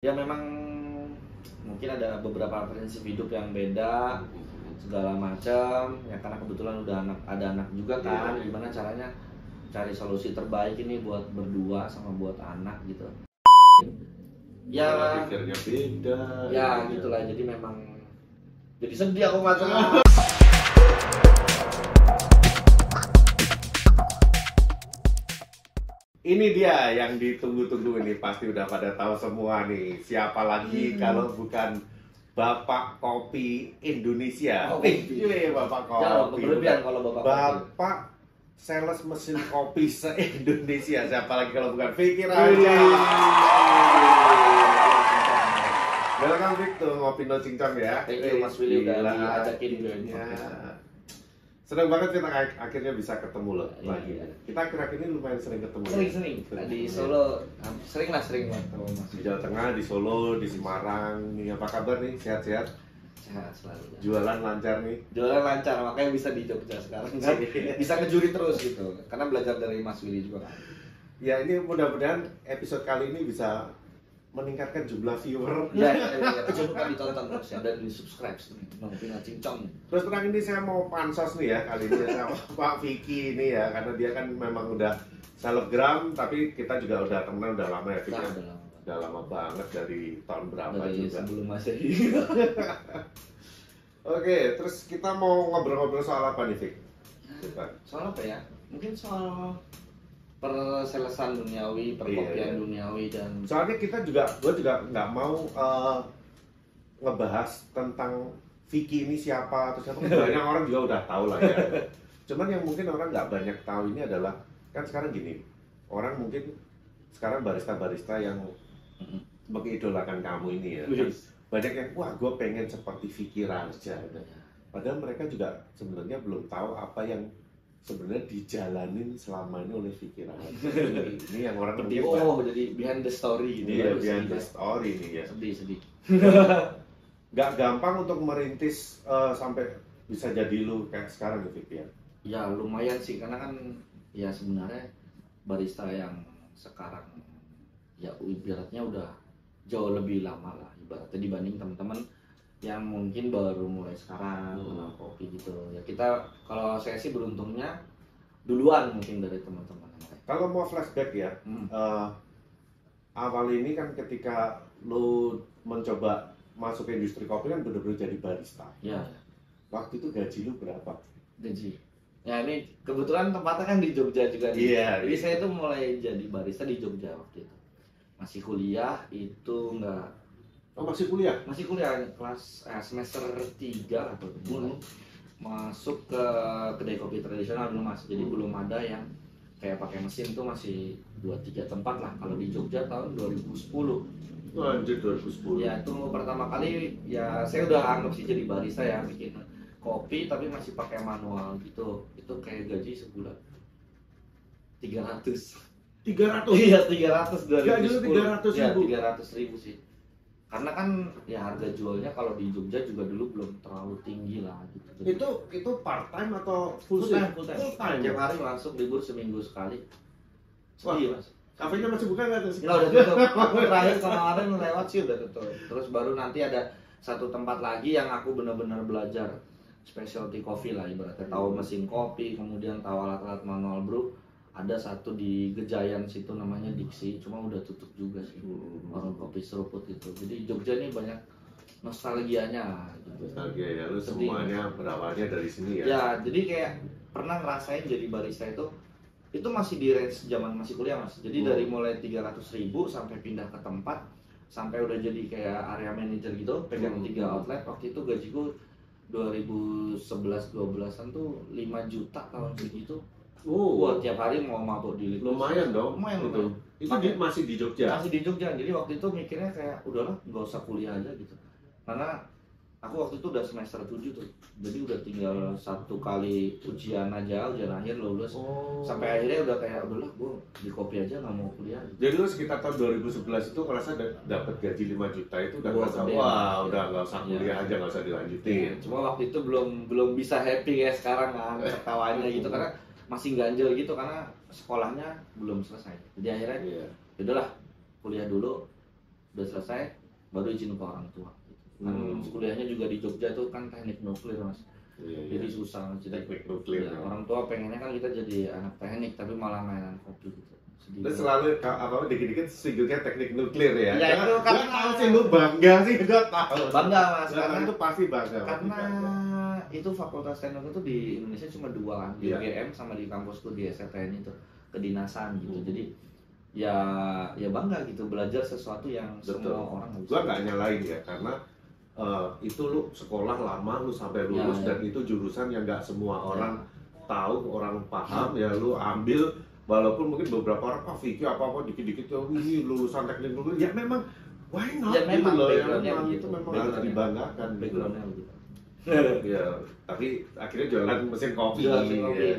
Ya memang mungkin ada beberapa prinsip hidup yang beda segala macam ya, karena kebetulan udah ada anak juga kan. Gimana caranya cari solusi terbaik ini buat berdua sama buat anak gitu ya. Pikirnya beda ya gitulah, jadi memang jadi sedih aku macam. Ini dia yang ditunggu-tunggu, ini pasti udah pada tahu semua nih. Siapa lagi kalau bukan Bapak Kopi Indonesia. Ini Bapak Kopi. Jangan berlebihan kalau Bapak sales mesin kopi se-Indonesia. Siapa lagi kalau bukan Vicky Raja. Welcome Vic to Ngopi No Cincang ya. Thank you Mas Willy udah diajakin ya. Senang banget kita akhirnya bisa ketemu loh lagi. Iya. Kita akhir-akhir ini lumayan sering ketemu. Sering di Solo sering ketemu Mas. Di Jawa Tengah, di Solo, di Semarang. Nih apa kabar nih? Sehat-sehat? Sehat selalu. Ya. Jualan lancar nih? Jualan lancar, makanya bisa di Jogja sekarang kan. Bisa ngejuri terus gitu. Karena belajar dari Mas Willy juga kan. Ya ini mudah-mudahan episode kali ini bisa meningkatkan jumlah viewer. Ya, jangan lupa ditonton terus ya, dan di subscribe Ngopi No Cincang. Terus terang ini saya mau pansos nih ya kali ini sama Pak Vicky ini ya, karena dia kan memang udah selebgram, tapi kita juga udah temenan udah lama ya Vicky. Udah lama banget dari tahun berapa dari juga. Sebelum masih. Oke, terus kita mau ngobrol-ngobrol soal apa nih Vicky? Soal apa ya? Mungkin soal perselesan duniawi, perkopian duniawi dan soalnya gue juga nggak mau ngebahas tentang Vicky ini siapa atau siapa. Banyak orang juga udah tahu lah ya. Cuman yang mungkin orang nggak banyak tahu ini adalah kan sekarang gini, orang mungkin sekarang barista-barista yang mengidolakan kamu ini ya. Banyak yang wah gue pengen seperti Vicky Raja. Padahal mereka juga sebenarnya belum tahu apa yang sebenarnya dijalanin selama ini oleh Vicky Raja. Ini yang orang jadi behind the story gitu. Iya, behind the story nih ya. Sedih. Gak gampang untuk merintis sampai bisa jadi lu kayak sekarang nih Vicky ya. Ya lumayan sih, karena kan ya sebenarnya barista yang sekarang ya ibaratnya udah jauh lebih lama lah ibaratnya dibanding teman-teman yang mungkin baru mulai sekarang kenal kopi gitu ya. Kita kalau saya sih beruntungnya duluan mungkin dari teman-teman. Kalau mau flashback ya, awal ini kan ketika lu mencoba masuk ke industri kopi kan bener-bener jadi barista ya. Waktu itu gaji lu berapa? Gaji ya, ini kebetulan tempatnya kan di Jogja juga nih. Jadi saya tuh mulai jadi barista di Jogja waktu itu. Masih kuliah itu enggak. Oh masih kuliah? Masih kuliah, kelas semester 3 atau masuk ke kedai kopi tradisional dulu Mas. Jadi belum ada yang kayak pakai mesin tuh, masih 2-3 tempat lah kalau di Jogja tahun 2010. Oh, anjir 2010. Ya itu pertama kali ya saya udah anggap sih jadi barista ya, bikin kopi tapi masih pakai manual gitu. Itu kayak gaji sebulan 300. 300? Iya 300 2010. Gaji lu 300 ribu? Ya 300 ribu sih. Karena kan ya harga jualnya kalau di Jogja juga dulu belum terlalu tinggi lah gitu. Itu part time atau full time? Full time. Tiap hari masuk, libur seminggu sekali. Sedih Mas. Kafenya masih buka nggak tuh? Nggak, udah tutup. Aku terakhir kemarin lewat sih udah tutup. Terus baru nanti ada satu tempat lagi yang aku benar-benar belajar specialty coffee lah ibaratnya. Tahu mesin kopi, kemudian tahu alat-alat manual brew. Ada satu di Gejayan situ namanya Diksi, cuma udah tutup juga sih. Warung kopi seruput itu. Jadi Jogja ini banyak nostalgianya gitu. Nostalgia ya, lu semuanya berawalnya dari sini ya? Ya, jadi kayak pernah ngerasain jadi barista itu masih di range zaman masih kuliah Mas. Jadi dari mulai 300.000 sampai pindah ke tempat, sampai udah jadi kayak area manager gitu, pegang 3 outlet. Waktu itu gajiku 2011-12an tuh 5 juta tahun segitu. Buat tiap hari mau mabuk di Litus. Lumayan dong. Lumayan. Itu masih di Jogja? Masih di Jogja. Jadi waktu itu mikirnya kayak udahlah nggak usah kuliah aja gitu. Karena aku waktu itu udah semester 7 tuh. Jadi udah tinggal 1 kali ujian aja, ujian akhir lulus. Sampai akhirnya udah kayak udahlah gue di kopi aja nggak mau kuliah. Jadi lu sekitar tahun 2011 itu ngerasa dapat gaji 5 juta itu udah ngerasa wah udah nggak usah kuliah aja, nggak usah dilanjutin. Cuma waktu itu belum bisa happy kayak sekarang kan ketawanya gitu, karena masih ganjel gitu karena sekolahnya belum selesai. Jadi akhirnya udahlah kuliah dulu udah selesai baru izin ke orang tua gitu. Kan kuliahnya juga di Jogja tuh kan teknik nuklir Mas. Jadi susah jadi teknik nuklir. Ya, orang tua pengennya kan kita jadi anak teknik tapi malah mainan kopi gitu. Dan selalu apa dikit-dikit singlenya teknik nuklir ya. Ya itu kan tahu sih lu bangga sih, gua tahu. Bangga Mas, karena itu pasti bangga. Karena itu fakultas teknik itu di Indonesia cuma 2 kan, di UGM sama di kampusku di STN itu kedinasan gitu. Jadi ya bangga gitu belajar sesuatu yang semua orang bisa. Gua nggak nyalain ya karena itu lu sekolah lama lu sampai lulus dan itu jurusan yang nggak semua orang tahu, orang paham ya lu ambil walaupun mungkin beberapa orang fikir apa dikit-dikit ini lulusan teknik nuklir ya memang why not ya, gitu loh ya memang itu memang harus dibanggakan backgroundnya gitu. Ya tapi akhirnya jualan mesin kopi.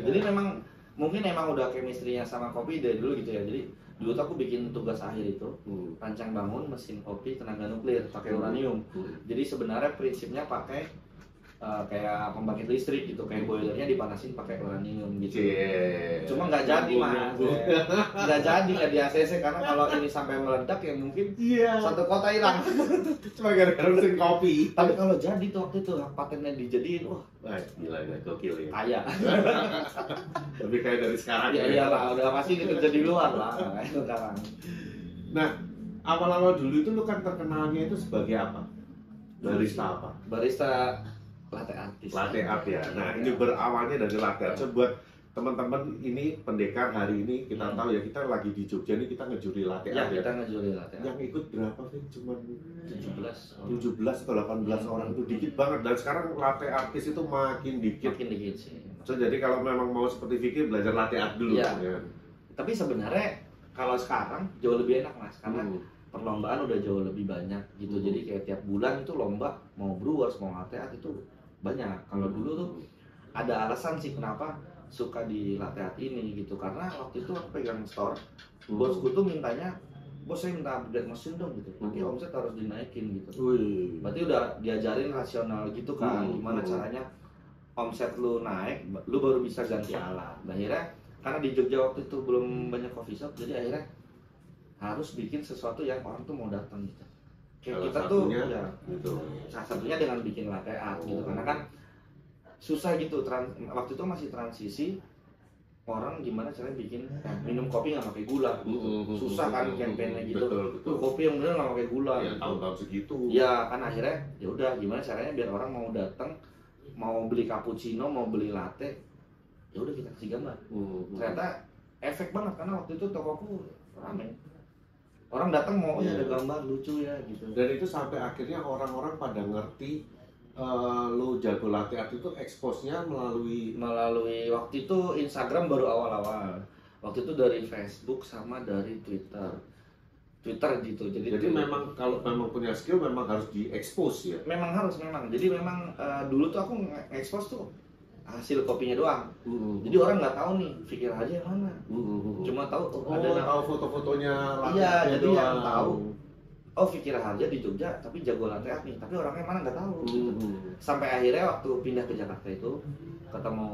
Jadi memang mungkin emang udah chemistry-nya sama kopi dari dulu gitu ya. Jadi dulu tuh aku bikin tugas akhir itu rancang bangun mesin kopi tenaga nuklir pakai uranium. Jadi sebenarnya prinsipnya pakai kayak pembangkit listrik gitu, kayak boilernya dipanasin pakai uranium gitu. Cuma nggak jadi Mas, nggak jadi nggak di ACC karena kalau ini sampai meledak ya mungkin satu kota hilang. Cuma gara-gara mesin kopi. Tapi kalau jadi tuh waktu itu patennya dijadiin, wah gila gokil ya. Kaya. Lebih kaya dari sekarang. Ya iyalah, udah pasti kerja di luar lah kayak sekarang. Nah, awal-awal dulu itu lu kan terkenalnya itu sebagai apa? Barista apa? Barista latte artis. Latte art ya. Nah, ini berawalnya dari latte art. So, buat teman-teman ini pendekar hari ini kita tahu ya kita lagi di Jogja nih kita ngejuri latte art. Ya, kita ngejuri latte art. Yang ikut berapa sih? Cuman 17 atau 18 orang itu dikit banget dan sekarang latte artis itu makin dikit. Makin dikit sih. So, jadi kalau memang mau seperti Vicky belajar latte art dulu ya. Ya. Tapi sebenarnya kalau sekarang jauh lebih enak Mas karena perlombaan udah jauh lebih banyak gitu. Jadi kayak tiap bulan itu lomba mau brewers mau latte art itu banyak. Kalau dulu tuh ada alasan sih kenapa suka di latte art ini gitu karena waktu itu aku pegang store bosku tuh mintanya bos saya minta upgrade mesin dong gitu tapi omset harus dinaikin gitu. Berarti udah diajarin rasional gitu kan gimana caranya omset lu naik lu baru bisa ganti alat. Akhirnya karena di Jogja waktu itu belum banyak coffee shop jadi akhirnya harus bikin sesuatu yang orang tuh mau datang gitu. Kayak kita tuh ya gitu. Salah satunya dengan bikin latte art gitu karena kan susah gitu waktu itu masih transisi orang gimana caranya bikin minum kopi nggak pakai gula gitu. Susah kan kampanye gitu. Tuh kopi yang bener nggak pakai gula ya, tahun-tahun segitu ya kan akhirnya ya udah gimana caranya biar orang mau datang mau beli cappuccino mau beli latte ya udah kita kasih gambar. Ternyata efek banget karena waktu itu tokoku ramai. Orang datang mau ada gambar lucu ya gitu. Dan itu sampai akhirnya orang-orang pada ngerti lu jago latte art itu expose-nya melalui waktu itu Instagram baru awal-awal. Waktu itu dari Facebook sama dari Twitter gitu. Jadi memang kalau memang punya skill memang harus di-expose ya. Memang harus. Jadi memang dulu tuh aku nge-expose tuh hasil kopinya doang. Jadi orang nggak tahu nih Fikri Harja yang mana. Cuma tahu tahu foto-fotonya latte. Iya, jadi yang tahu Fikri Harja di Jogja tapi jago latte art nih, tapi orangnya mana nggak tahu. Sampai akhirnya waktu pindah ke Jakarta itu ketemu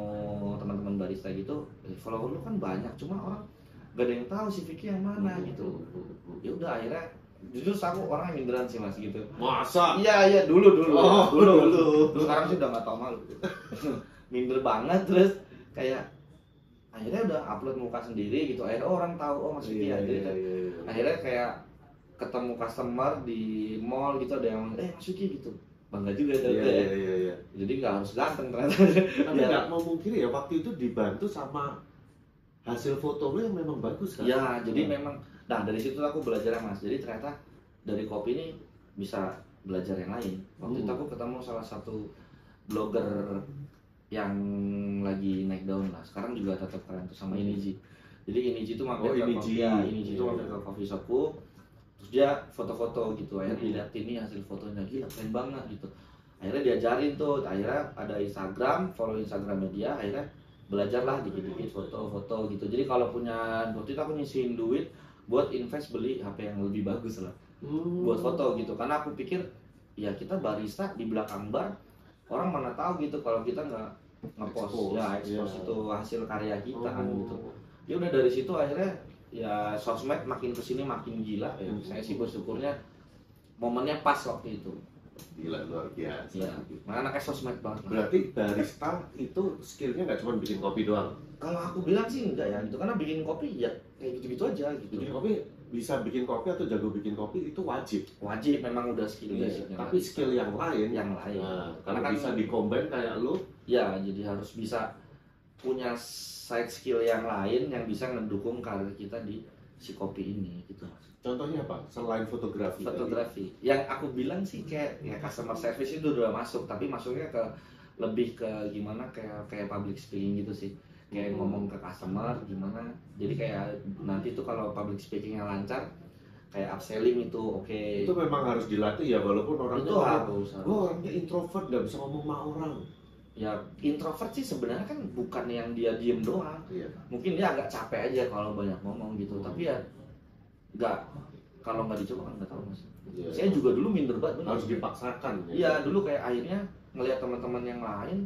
teman-teman barista gitu, follower lu kan banyak, cuma orang gak ada yang tahu si Fikri yang mana gitu. Ya udah akhirnya jujur aku orang yang minderan sih Mas gitu. Masa? Iya dulu. Sekarang sih udah nggak tahu malu. Minder banget terus kayak akhirnya udah upload muka sendiri gitu. Akhirnya orang tahu Mas Fikri Harja. Akhirnya kayak ketemu customer di mall gitu ada yang Mas Fikri gitu bangga juga iya. Jadi nggak harus ganteng ternyata. Tapi nggak mau mungkiri ya waktu itu dibantu sama hasil foto lu yang memang bagus kan? Ya jadi memang nah dari situ aku belajar Mas. Jadi ternyata dari kopi ini bisa belajar yang lain. Waktu itu aku ketemu salah satu blogger yang lagi naik daun lah. Sekarang juga tetap keren tuh sama Iniji. Jadi Iniji itu mampir ke coffee shopku. Terus dia foto-foto gitu, akhirnya dilihat ini hasil fotonya gila keren banget gitu. Akhirnya diajarin tuh, akhirnya ada Instagram, follow Instagramnya dia, akhirnya belajarlah dikit-dikit foto-foto gitu. Jadi kalau punya waktu itu aku nyisihin duit buat invest beli HP yang lebih bagus lah, buat foto gitu. Karena aku pikir ya kita barista di belakang bar, orang mana tahu gitu kalau kita nggak ngepost expose itu hasil karya kita kan gitu. Ya udah dari situ akhirnya ya sosmed makin kesini makin gila ya. Saya sih bersyukurnya momennya pas waktu itu. Gila, luar biasa. Iya, mana anaknya sosmed banget. Berarti barista itu skillnya nggak cuma bikin kopi doang? Kalau aku bilang sih enggak ya, itu karena bikin kopi ya kayak gitu-gitu aja gitu. Bikin kopi, bisa bikin kopi atau jago bikin kopi itu wajib. Wajib memang udah skill basicnya. Tapi skill yang lain, Nah, karena kan bisa di-combine kayak lu. Ya, jadi harus bisa punya side skill yang lain yang bisa ngedukung karir kita di si kopi ini gitu. Contohnya apa? Selain fotografi. Fotografi. Yang aku bilang sih kayak ya customer service itu udah masuk, tapi masuknya ke lebih ke gimana kayak public speaking gitu sih. Kayak ngomong ke customer gimana. Jadi kayak nanti tuh kalau public speakingnya lancar, kayak upselling itu oke. Itu memang harus dilatih ya, walaupun orangnya Itu harus. Gue orangnya introvert, nggak bisa ngomong sama orang. Ya introvert sih sebenarnya kan bukan yang dia diem doang. Iya. Mungkin dia agak capek aja kalau banyak ngomong gitu. Tapi ya nggak, kalau nggak dicoba kan nggak tahu mas. Iya. Saya juga dulu minder banget. Harus dipaksakan. Iya, dulu kayak akhirnya ngelihat teman-teman yang lain,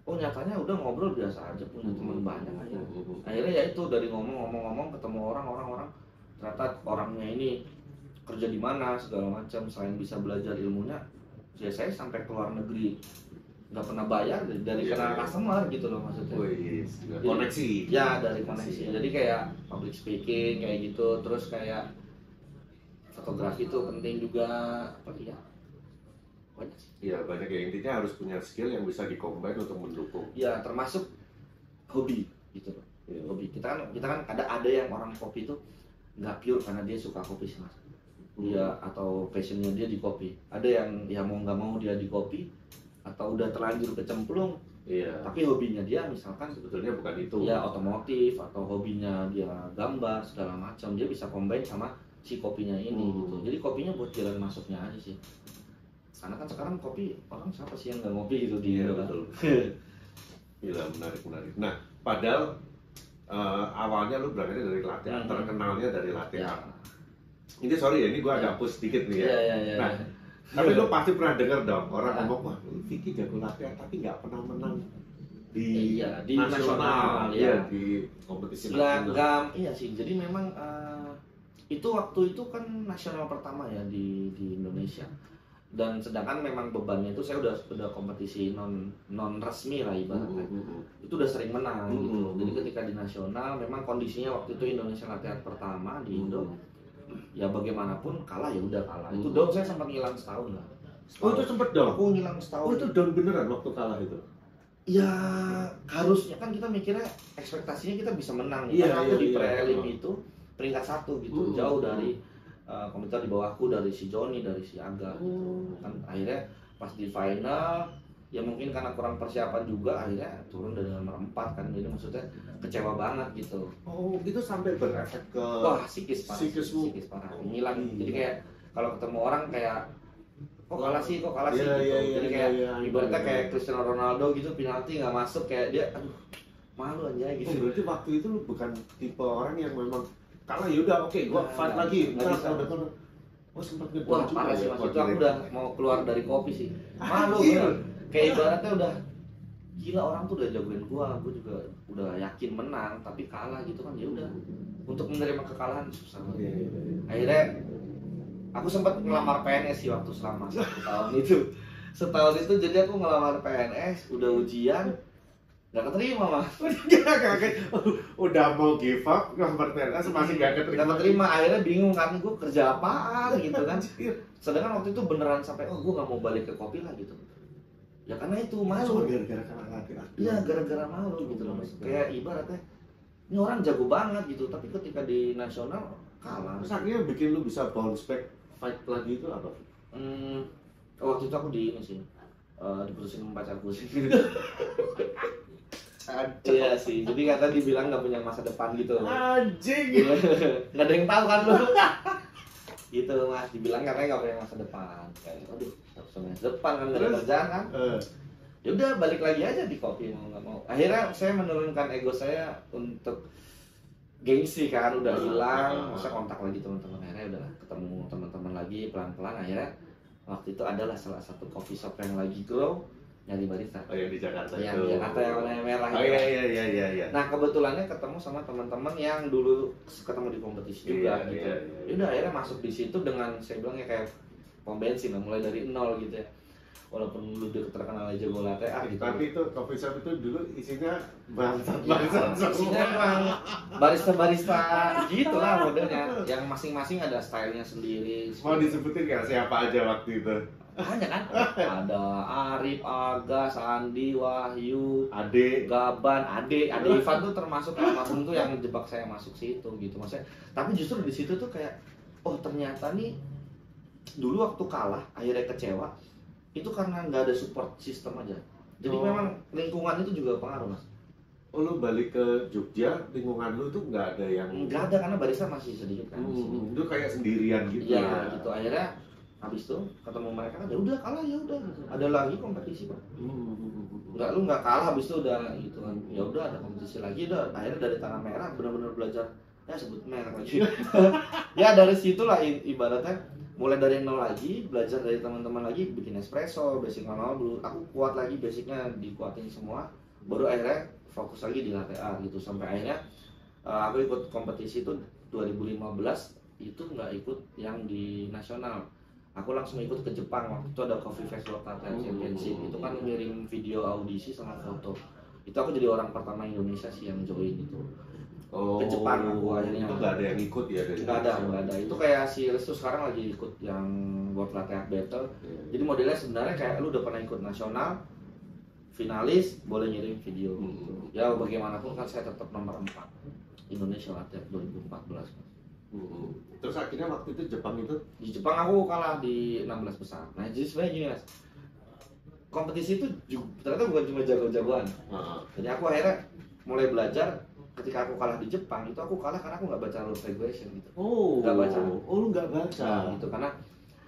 oh nyatanya udah ngobrol biasa aja, punya teman banyak aja. Akhirnya ya itu dari ngomong-ngomong ketemu orang ternyata orangnya ini kerja di mana segala macam, selain bisa belajar ilmunya, ya saya sampai keluar negeri nggak pernah bayar dari kenal customer gitu loh maksudnya. Koneksi. Ya dari koneksi. Jadi kayak public speaking kayak gitu, terus kayak fotografi itu penting juga, apa ya? Banyak sih. Iya, banyak ya, intinya harus punya skill yang bisa di-combine untuk mendukung. Ya termasuk hobi gitu loh. Iya. Hobi kita kan ada yang orang kopi itu nggak pure karena dia suka kopi sih mas. Dia atau passionnya dia di kopi. Ada yang ya mau nggak mau dia di kopi, atau udah terlanjur kecemplung. Iya. Tapi hobinya dia misalkan Sebetulnya bukan itu. ya otomotif, atau hobinya dia gambar segala macam, dia bisa combine sama si kopinya ini gitu. Jadi kopinya buat jalan masuknya aja sih. Karena kan sekarang kopi, orang siapa sih yang nggak ngopi gitu di Iya, Indo kan? betul. Gila, menarik. Nah, padahal awalnya lu berangkatnya dari latte, terkenalnya dari latte. Ya. Ini sorry ya, ini gua agak push sedikit nih ya. Iya. Nah, tapi lu pasti pernah dengar dong orang ngomong, wah Vicky jago latte tapi nggak pernah menang di nasional, ya. di kompetisi nasional. Iya sih. Jadi memang itu waktu itu kan nasional pertama ya di Indonesia. Dan sedangkan memang bebannya itu saya udah kompetisi non resmi lah ibaratnya. Itu udah sering menang gitu. Jadi ketika di nasional memang kondisinya waktu itu Indonesia latihan pertama di Indo. Ya bagaimanapun kalah ya udah kalah. Itu down saya sempat ngilang setahun lah. Oh itu sempet down? Aku ngilang setahun. Oh itu down beneran waktu kalah itu? Ya harusnya kan kita mikirnya ekspektasinya kita bisa menang. Iya, Karena aku di iya. prelim itu peringkat 1 gitu, jauh dari komentar di bawahku, dari si Joni, dari si Aga gitu. Kan akhirnya pas di final ya mungkin karena kurang persiapan juga akhirnya turun dari nomor 4 kan. Jadi maksudnya kecewa banget gitu. Oh itu sampai berefek ke Wah psikis parah. psikismu. Psikis parah. Ngilang. Jadi kayak kalau ketemu orang kayak kok kalah sih gitu. Jadi kayak ibaratnya kayak Cristiano Ronaldo gitu, penalti nggak masuk, kayak dia aduh malu aja gitu. Oh, berarti waktu itu lu bukan tipe orang yang memang kalah yaudah oke, gua fight lagi. Nggak bisa. Udah. Oh sempat ngedon Wah juga parah sih ya, mas, waktu itu aku itu. udah mau keluar dari kopi sih. Malu Anjir. bener. Kayak ibaratnya udah gila, orang tuh udah jagoin gua juga udah yakin menang tapi kalah gitu kan. Ya udah, untuk menerima kekalahan susah banget. Iya. Akhirnya aku sempat ngelamar PNS sih waktu selama 1 tahun itu. Setahun itu jadi aku ngelamar PNS, udah ujian nggak keterima mas. Udah mau give up, nomor PNS masih nggak keterima. Nggak keterima, akhirnya bingung kan gue kerja apaan gitu kan. Sedangkan waktu itu beneran sampai gue nggak mau balik ke kopi lah gitu. Ya karena itu Cuma malu. gara-gara kalah lagi. Iya gara-gara malu gitu loh mas. Kayak ibaratnya ini orang jago banget gitu, tapi ketika di nasional kalah. Terus akhirnya bikin lu bisa bounce back, fight lagi itu apa? Waktu itu aku di ini sih, diputusin sama pacarku sih. Iya sih, jadi kata dibilang nggak punya masa depan gitu. Anjing. Nggak ada yang tahu kan lu. Gitu mas, dibilang katanya nggak punya masa depan. Kayak, aduh, nggak punya masa depan kan, nggak ada kerjaan kan. Ya udah balik lagi aja di kopi, mau nggak mau. Akhirnya saya menurunkan ego saya untuk gengsi kan, udah hilang. Masa kontak lagi teman-teman, akhirnya udah ketemu teman-teman lagi pelan-pelan. Akhirnya waktu itu adalah salah satu coffee shop yang lagi grow, nyari barista. Oh yang di Jakarta itu. Yang di Jakarta yang warna merah Oh itu. iya. Nah kebetulannya ketemu sama teman-teman yang dulu ketemu di kompetisi juga gitu. Iya. Ya udah akhirnya masuk di situ dengan saya bilang ya kayak pom bensin, mulai dari nol gitu ya. Walaupun lu terkenal aja jago latte art gitu. Tapi itu coffee shop itu dulu isinya bangsat Isinya emang barista-barista gitu lah modelnya, yang masing-masing ada stylenya sendiri. Mau disebutin nggak siapa aja waktu itu? Banyak kan? Ada Arif, Aga, Sandi, Wahyu, Ade, Gaban, Ade Ivan tuh termasuk almarhum tuh yang jebak saya masuk situ gitu maksudnya. Tapi justru di situ tuh kayak, oh ternyata nih dulu waktu kalah akhirnya kecewa itu karena nggak ada support system aja. Jadi memang lingkungan itu juga pengaruh mas. Oh lu balik ke Jogja, lingkungan lu tuh nggak ada yang... Nggak ada karena barista masih sedikit kan. Lu kayak sendirian gitu ya. Gitu akhirnya habis itu ketemu mereka kan ya udah kalah ya udah gitu. Ada lagi kompetisi pak. Lu nggak kalah habis itu udah gitu kan. Ya udah ada kompetisi lagi udah akhirnya dari tanah merah benar-benar belajar ya sebut merek lagi. Ya dari situlah ibaratnya mulai dari nol lagi, belajar dari teman-teman lagi, bikin espresso, basic manual dulu. Aku kuat lagi basicnya dikuatin semua. Baru akhirnya fokus lagi di latte art gitu sampai akhirnya aku ikut kompetisi itu 2015 itu nggak ikut yang di nasional. Aku langsung ikut ke Jepang waktu itu ada Coffee Fest World Latte Art Championship. Itu kan ngirim video audisi sama foto. Itu aku jadi orang pertama Indonesia sih yang join itu. Ke Jepang aku akhirnya. Itu nggak ada yang ikut ya dari nggak ada. Itu kayak si Restu sekarang lagi ikut yang World Latte Art Battle. Jadi modelnya sebenarnya kayak lu udah pernah ikut nasional, finalis boleh ngirim video gitu. Ya bagaimanapun kan saya tetap nomor 4 Indonesia Latte Art 2014. Terus akhirnya waktu itu Jepang itu? Di Jepang aku kalah di 16 besar. Nah jadi sebenarnya gini mas, kompetisi itu ternyata bukan cuma jago-jagoan. Jadi aku akhirnya mulai belajar. Ketika aku kalah di Jepang itu aku kalah karena aku nggak baca rules regulation gitu. Nggak baca. Lu nggak baca. Gitu karena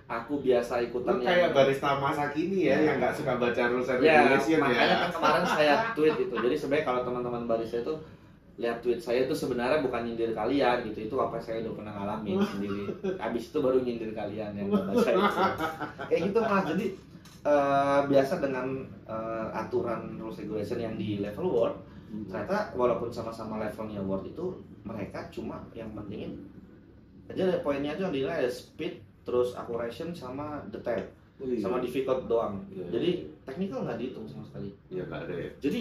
aku biasa ikutan lu kayak barista masa kini ya yang nggak suka baca rules and regulation ya. Makanya kan kemarin saya tweet itu. Jadi sebenarnya kalau teman-teman barista itu lihat tweet saya itu sebenarnya bukan nyindir kalian gitu. Itu apa saya udah pernah ngalamin sendiri. Abis itu baru nyindir kalian yang nggak baca itu. Kayak gitu mas. Jadi biasa dengan aturan rules regulation yang di level world. Ternyata walaupun sama-sama levelnya world itu mereka cuma yang pentingin aja poinnya aja yang dinilai ada speed terus accuracy sama detail sama difficult doang. Jadi technical nggak dihitung sama sekali. Iya nggak ada ya. Jadi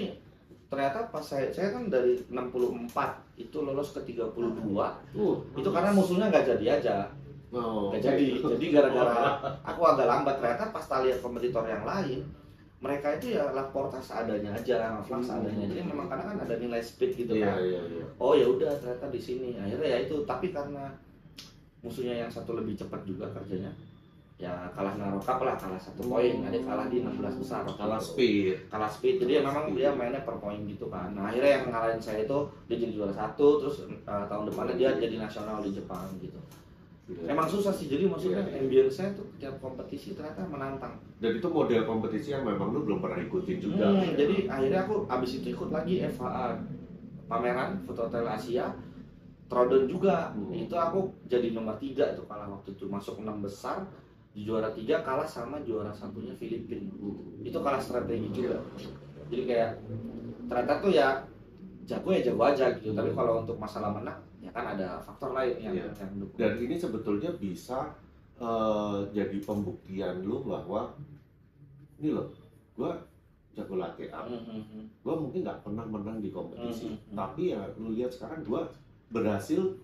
ternyata pas saya kan dari 64 itu lolos ke 32 itu karena musuhnya nggak jadi aja. Nggak jadi. Jadi gara-gara aku agak lambat ternyata pas lihat kompetitor yang lain mereka itu ya lapor tas adanya aja, flux adanya. Jadi memang karena kan ada nilai speed gitu kan. Iya. Oh ya udah ternyata di sini. Akhirnya ya itu tapi karena musuhnya yang satu lebih cepat juga kerjanya. Ya kalah narokap lah, kalah 1 poin. Ada kalah di 16 besar. Kalah speed. Jadi ya memang dia mainnya per poin gitu kan. Nah, akhirnya yang ngalahin saya itu dia jadi juara 1 terus tahun depannya dia jadi nasional di Jepang gitu. Emang susah sih, jadi maksudnya ambience-nya tuh tiap kompetisi ternyata menantang. Dan itu model kompetisi yang memang lu belum pernah ikutin juga. Jadi akhirnya aku abis itu ikut lagi FHA pameran Food Hotel Asia, Trodon juga. Itu aku jadi nomor 3 tuh kalah waktu itu masuk 6 besar, di juara 3 kalah sama juara satunya Filipina. Itu kalah strategi juga. Jadi kayak ternyata tuh ya jago aja gitu. Tapi kalau untuk masalah menang ya kan ada faktor lain yang mendukung. Dan ini sebetulnya bisa jadi pembuktian lu bahwa ini loh, gua jago latte art. Gua mungkin nggak pernah menang di kompetisi, tapi ya lu lihat sekarang gua berhasil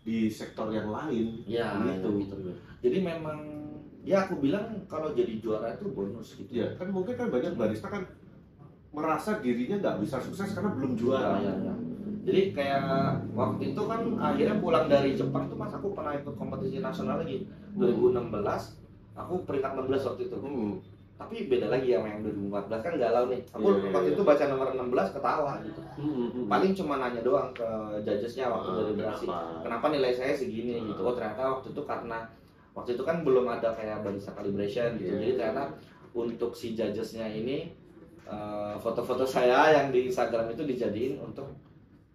di sektor yang lain. Ya, gitu. Jadi memang ya aku bilang kalau jadi juara itu bonus gitu. Ya kan mungkin kan banyak barista kan merasa dirinya nggak bisa sukses karena belum juara. Ya. Jadi kayak waktu itu kan akhirnya pulang dari Jepang tuh mas aku pernah ikut kompetisi nasional lagi 2016 aku peringkat 16 waktu itu. Tapi beda lagi sama yang 2014 kan galau nih. Aku waktu itu baca nomor 16 ketawa gitu. Paling cuma nanya doang ke judgesnya waktu deliberasi. Kenapa nilai saya segini gitu. Oh ternyata waktu itu karena waktu itu kan belum ada kayak barista calibration gitu. Jadi ternyata untuk si judgesnya ini foto-foto saya yang di Instagram itu dijadiin untuk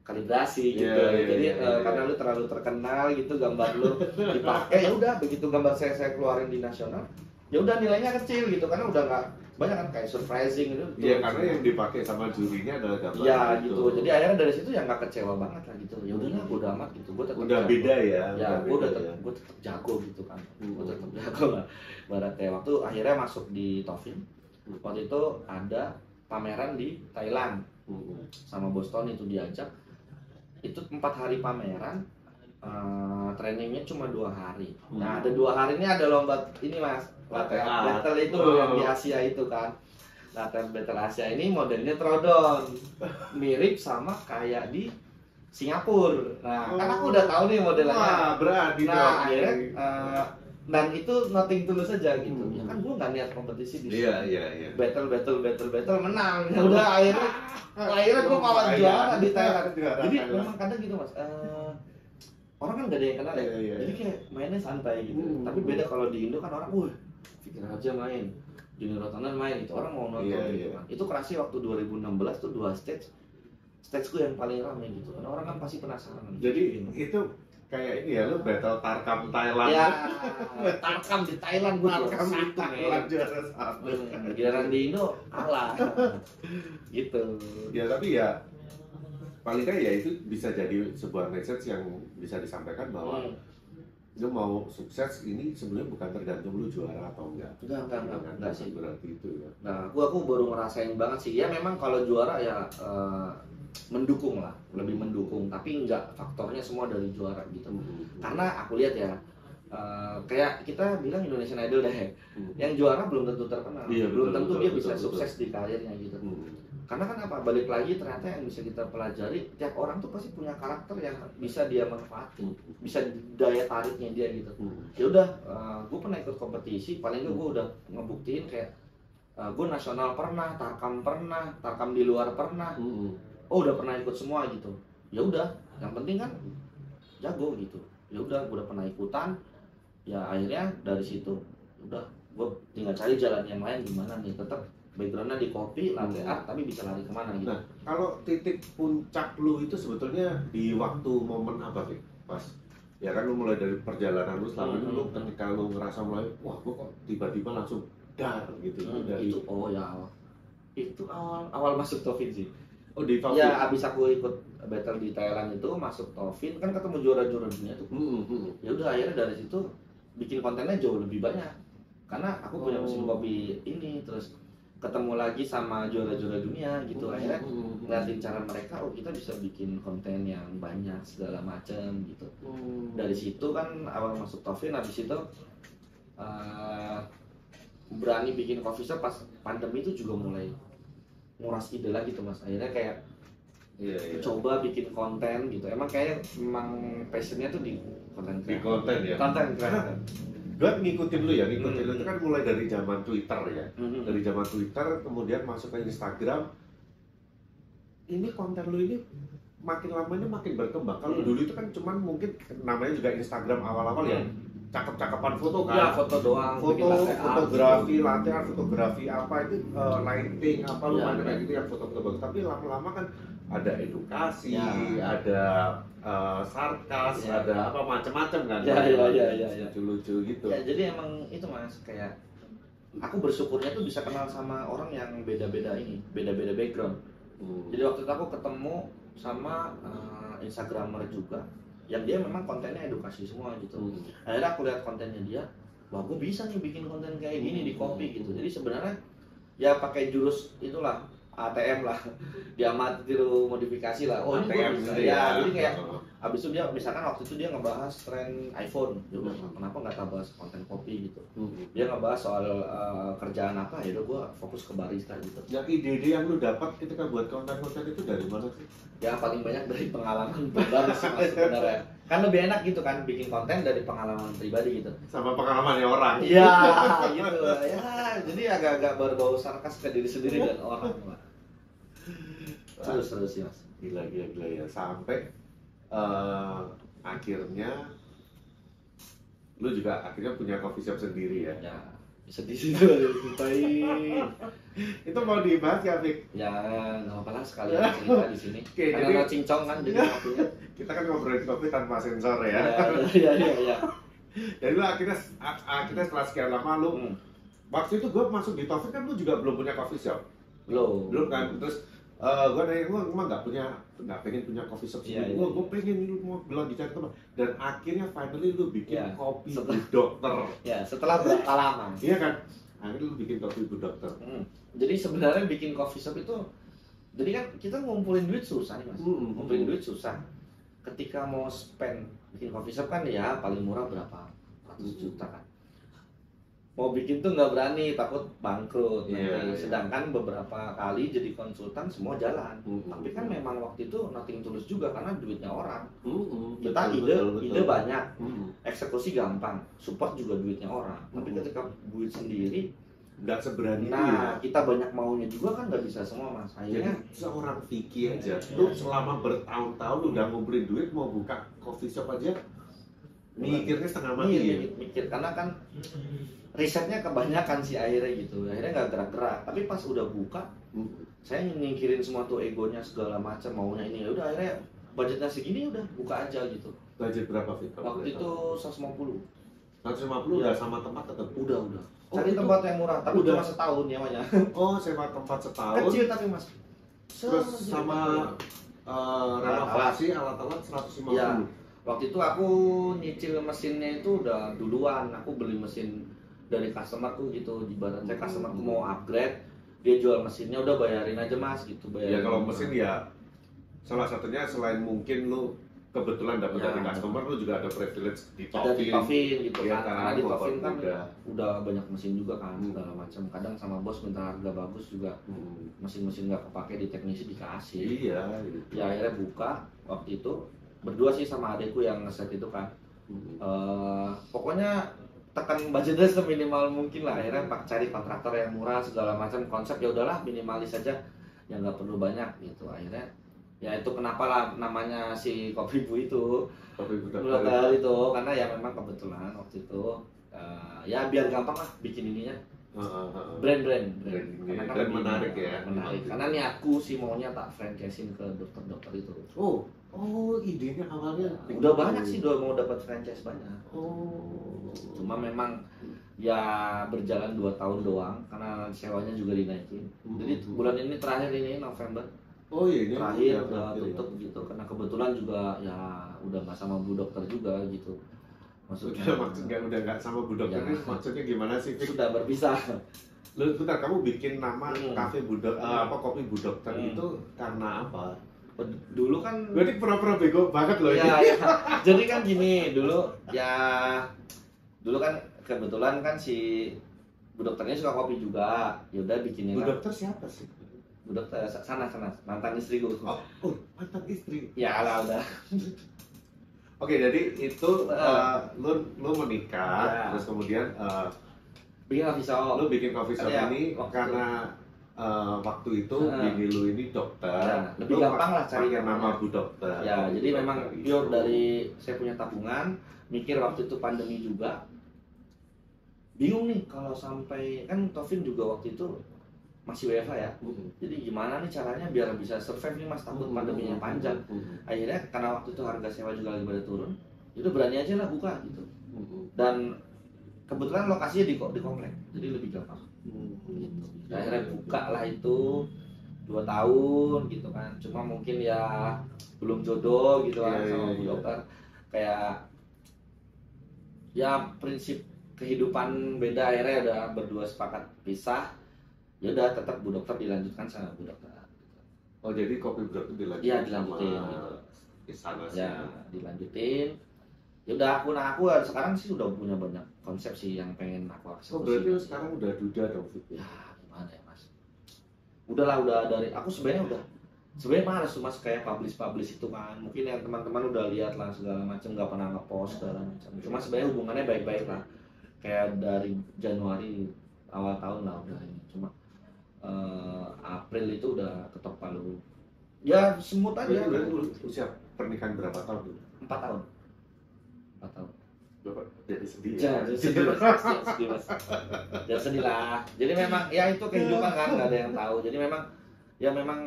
kalibrasi gitu. Jadi karena lu terlalu terkenal gitu gambar lu dipakai ya udah begitu gambar saya keluarin di nasional ya udah nilainya kecil gitu karena udah nggak banyak kan kayak surprising gitu. Iya, karena yang dipakai sama jurinya adalah gambar. Iya gitu. Jadi akhirnya dari situ ya nggak kecewa banget lah gitu. Ya udahlah, udah amat gitu. Gue tetap Udah jago. beda ya. Ya, gue beda tetap gue tetap jago gitu kan. Gue tetap jago lah. Baratnya waktu akhirnya masuk di Tofin. Waktu itu ada pameran di Thailand sama Boston itu diajak. Itu 4 hari pameran. Trainingnya cuma 2 hari. Nah, ada 2 hari ini ada lomba ini mas, latihan battle itu yang di Asia itu kan. Latihan battle Asia ini modelnya throwdown, mirip sama kayak di Singapura. Nah, kan aku udah tahu nih modelnya. Wah, berani nah, dong. akhirnya dan itu nothing tulus aja gitu. Ya kan gue nggak niat kompetisi di sini. Iya. Battle menang. Ya udah akhirnya gue malah juara di Thailand. Jadi memang kadang gitu mas. Orang kan gak ada yang kenal ya, jadi kayak mainnya santai gitu. Tapi beda kalau di Indo kan orang, pikir aja main, Junior Rotonan main gitu, orang mau nonton gitu kan. Itu kerasnya waktu 2016 tuh 2 stage gue yang paling ramai gitu, karena orang kan pasti penasaran. Jadi itu kayak ini ya, lu battle Tarkam Thailand. Ya, Tarkam di Thailand gue Tarkam di Thailand juara 1. Giliran di Indo kalah, gitu. Ya tapi ya paling kan ya itu bisa jadi sebuah message yang bisa disampaikan bahwa lu mau sukses ini sebenarnya bukan tergantung lu juara atau enggak. Enggak sih. Berarti itu ya. Nah, aku baru ngerasain banget sih. Ya memang kalau juara ya mendukung lah, lebih mendukung. Tapi enggak faktornya semua dari juara gitu. Karena aku lihat ya, kayak kita bilang Indonesian Idol deh, yang juara belum tentu terkenal, belum tentu dia bisa sukses di karirnya gitu. Karena kan apa, balik lagi ternyata yang bisa kita pelajari, tiap orang tuh pasti punya karakter yang bisa dia manfaati, bisa daya tariknya dia gitu. Ya udah, gue pernah ikut kompetisi, paling gue udah ngebuktiin kayak gue nasional pernah, tarkam di luar pernah, udah pernah ikut semua gitu. Ya udah, yang penting kan jago gitu. Ya udah, gue udah pernah ikutan, ya akhirnya dari situ, udah gue tinggal cari jalan yang lain gimana nih, tetap backgroundnya di kopi, latte art, tapi bisa lari kemana gitu. Nah, kalau titik puncak lu itu sebetulnya di waktu momen apa sih? Pas, ya kan lu mulai dari perjalanan lu selama ini, lu ketika lu ngerasa mulai, wah gua kok tiba-tiba langsung dar gitu. Dari... Itu awal masuk Tofin sih. Oh di Tofin? Ya abis aku ikut battle di Thailand itu, masuk Tofin, kan ketemu juara-juara dunia tuh. Ya udah akhirnya dari situ bikin kontennya jauh lebih banyak. Karena aku punya mesin kopi ini, terus ketemu lagi sama juara-juara dunia gitu, akhirnya ngeliatin cara mereka, kita bisa bikin konten yang banyak segala macam gitu. Dari situ kan awal masuk Tofin, habis itu berani bikin coffee shop pas pandemi itu juga mulai nguras ide lagi tuh mas. Akhirnya kayak coba bikin konten gitu. Emang passionnya tuh di konten. Di konten ya. Konten. Gue ngikutin lu ya, lu itu kan mulai dari zaman Twitter ya. Dari zaman Twitter kemudian masuk ke Instagram. Ini konten lu ini makin lama ini makin berkembang. Kalau dulu itu kan cuman mungkin namanya juga Instagram awal-awal ya. Cakep-cakepan foto kan. Ya, foto doang. Fotografi, latihan fotografi apa itu lighting apa lu macam kayak gitu yang foto-foto bagus. Tapi lama-lama kan ada edukasi, ada sarkas, ada apa macam-macam kan. Ya. Lucu-lucu gitu. Ya, jadi emang itu mas, kayak aku bersyukurnya tuh bisa kenal sama orang yang beda-beda background. Jadi waktu itu aku ketemu sama Instagramer juga, yang dia memang kontennya edukasi semua gitu. Akhirnya aku lihat kontennya dia, wah gue bisa nih bikin konten kayak gini di kopi gitu. Jadi sebenarnya ya pakai jurus itulah, ATM lah, diamati tiru modifikasi lah. Oh ini gue bisa ya. Jadi kayak abis itu dia misalkan waktu itu dia ngebahas tren iPhone, dia bilang kenapa nggak kita bahas konten kopi gitu. Dia ngebahas soal kerjaan apa, ya udah gue fokus ke barista gitu. Yang ide-ide yang lu dapat ketika buat konten-konten itu dari mana sih? Ya paling banyak dari pengalaman pribadi sih mas sebenarnya. Kan lebih enak gitu kan bikin konten dari pengalaman pribadi gitu. Sama pengalamannya orang. Iya gitu. Ya jadi agak-agak berbau sarkas ke diri sendiri dan orang lah. Terus sih mas. Gila ya. Sampai akhirnya lu juga akhirnya punya coffee shop sendiri ya. Ya bisa di situ ceritain. Itu mau dibahas ya, Fik? Ya nggak apa-apa lah sekalian cerita di sini. Karena jadi cincong kan jadi kopinya. Kita kan ngobrolin kopi tanpa sensor ya. Iya. Jadi lu akhirnya setelah sekian lama lu waktu itu gue masuk di Taufik kan lu juga belum punya coffee shop. Belum kan? Terus gue nanya, lu emang nggak pengen punya coffee shop sendiri? Gue pengen, lu mau bilang dicari teman. Dan akhirnya finally lu bikin kopi Bu Dokter. Ya, setelah berapa lama? Iya kan? Akhirnya lu bikin kopi Bu Dokter. Jadi sebenarnya bikin coffee shop itu, jadi kan kita ngumpulin duit susah nih mas. Ngumpulin duit susah. Ketika mau spend bikin coffee shop kan ya paling murah berapa? 100 juta kan. Mau bikin tuh nggak berani, takut bangkrut. Sedangkan beberapa kali jadi konsultan semua jalan. Tapi kan memang waktu itu nothing tulus juga karena duitnya orang. Kita ide banyak, eksekusi gampang, support juga duitnya orang. Tapi ketika duit sendiri nggak seberani kita banyak maunya juga kan nggak bisa semua mas. Akhirnya jadi seorang Vicky aja, lu selama bertahun-tahun udah ngumpulin duit mau buka coffee shop aja mikirnya setengah mati. Mikir karena kan risetnya kebanyakan sih akhirnya gitu, akhirnya nggak gerak-gerak. Tapi pas udah buka, saya nyingkirin semua tuh egonya segala macam, maunya ini. Ya udah akhirnya budgetnya segini udah buka aja gitu. Budget berapa Fit? Waktu itu 150. 150 udah sama tempat tetap? Udah. Cari tempat yang murah, tapi udah cuma setahun nyawanya. Oh, sewa tempat setahun. Kecil tapi mas. Terus sama renovasi alat-alat 150. Ya, waktu itu aku nyicil mesinnya itu udah duluan. Aku beli mesin dari customerku gitu, ibaratnya customerku mau upgrade, dia jual mesinnya udah bayarin aja mas gitu. Ya kalau mesin ya salah satunya selain mungkin lu kebetulan dapat dari customer, lu juga ada privilege di Taufin gitu ya, kan, karena di Taufin kan udah banyak mesin juga kan, segala macam. Kadang sama bos minta harga bagus juga, mesin-mesin nggak kepake di teknisi dikasih. Iya gitu. Ya akhirnya buka waktu itu berdua sih sama adekku yang ngeset itu kan. Pokoknya tekan budgetnya seminimal mungkin lah. Akhirnya cari kontraktor yang murah segala macam, konsep ya udahlah minimalis aja, yang nggak perlu banyak gitu. Akhirnya ya itu kenapa lah namanya si Kopi Bu itu, Kopi Bu Dokter itu, karena ya memang kebetulan waktu itu ya biar gampang lah bikin ininya, brand karena kan dan menarik ya, menarik. Karena niatku sih maunya tak franchisein ke dokter-dokter itu. Oh, idenya awalnya udah banyak sih, udah mau dapat franchise banyak. Cuma memang ya berjalan 2 tahun doang karena sewanya juga dinaikin. Jadi bulan ini terakhir ini November. Oh iya, terakhir udah tutup gitu karena kebetulan juga ya udah nggak sama Bu Dokter juga gitu. Maksudnya udah nggak sama Bu Dokter ini maksudnya gimana sih? Sudah berpisah. Lu bentar, kamu bikin nama kafe Bu Dokter Kopi Bu Dokter itu karena apa? Dulu kan berarti pura-pura bego banget loh ya, ya. Jadi kan gini dulu kan kebetulan kan si Bu Dokternya suka kopi juga, yaudah bikinnya. Bu Dokter siapa sih? Bu Dokter sana mantan istriku. Mantan istri. Ya lah udah. Oke, jadi itu lu menikah, terus kemudian bikin coffee shop. Lu bikin coffee shop ini karena waktu itu bini lu ini dokter. Lebih gampang lah cari nama Bu Dokter. Ya, jadi memang pure dari saya punya tabungan, mikir waktu itu pandemi juga. Bingung nih kalau sampai kan Taufin juga waktu itu masih WFH ya, jadi gimana nih caranya biar bisa survive nih mas, takut pandeminya panjang. Akhirnya karena waktu itu harga sewa juga lagi pada turun, itu berani aja lah buka gitu. Dan kebetulan lokasinya di komplek, jadi lebih gampang. Gitu. Akhirnya buka lah itu 2 tahun gitu kan, cuma mungkin ya belum jodoh gitu kan sama Bu Dokter. Kayak ya prinsip kehidupan beda, akhirnya udah berdua sepakat pisah. Ya udah tetap Bu Dokter dilanjutkan sama Bu Dokter. Oh jadi kopi Bu Dokter dilanjutin? Iya dilanjutin gitu. Sana ya dilanjutin. Ya udah aku sekarang sih udah punya banyak konsep sih yang pengen aku eksekusi. Oh berarti sekarang udah duda dong Fit? Ya gimana ya mas? Udahlah dari aku sebenarnya males tuh mas kayak publish itu kan. Mungkin yang teman-teman udah lihat lah segala macam, nggak pernah ngepost segala macam. Cuma sebenarnya hubungannya baik-baik lah. Kayak dari Januari awal tahun lah udah ini. Cuma April itu udah ketok palu. Ya semut aja. Usia pernikahan berapa tahun dulu? 4 tahun. 4 tahun. Bapak jadi sedih ya? Jadi sedih mas. Jangan sedih lah. Jadi memang ya itu kehidupan kan, nggak ada yang tahu. Jadi memang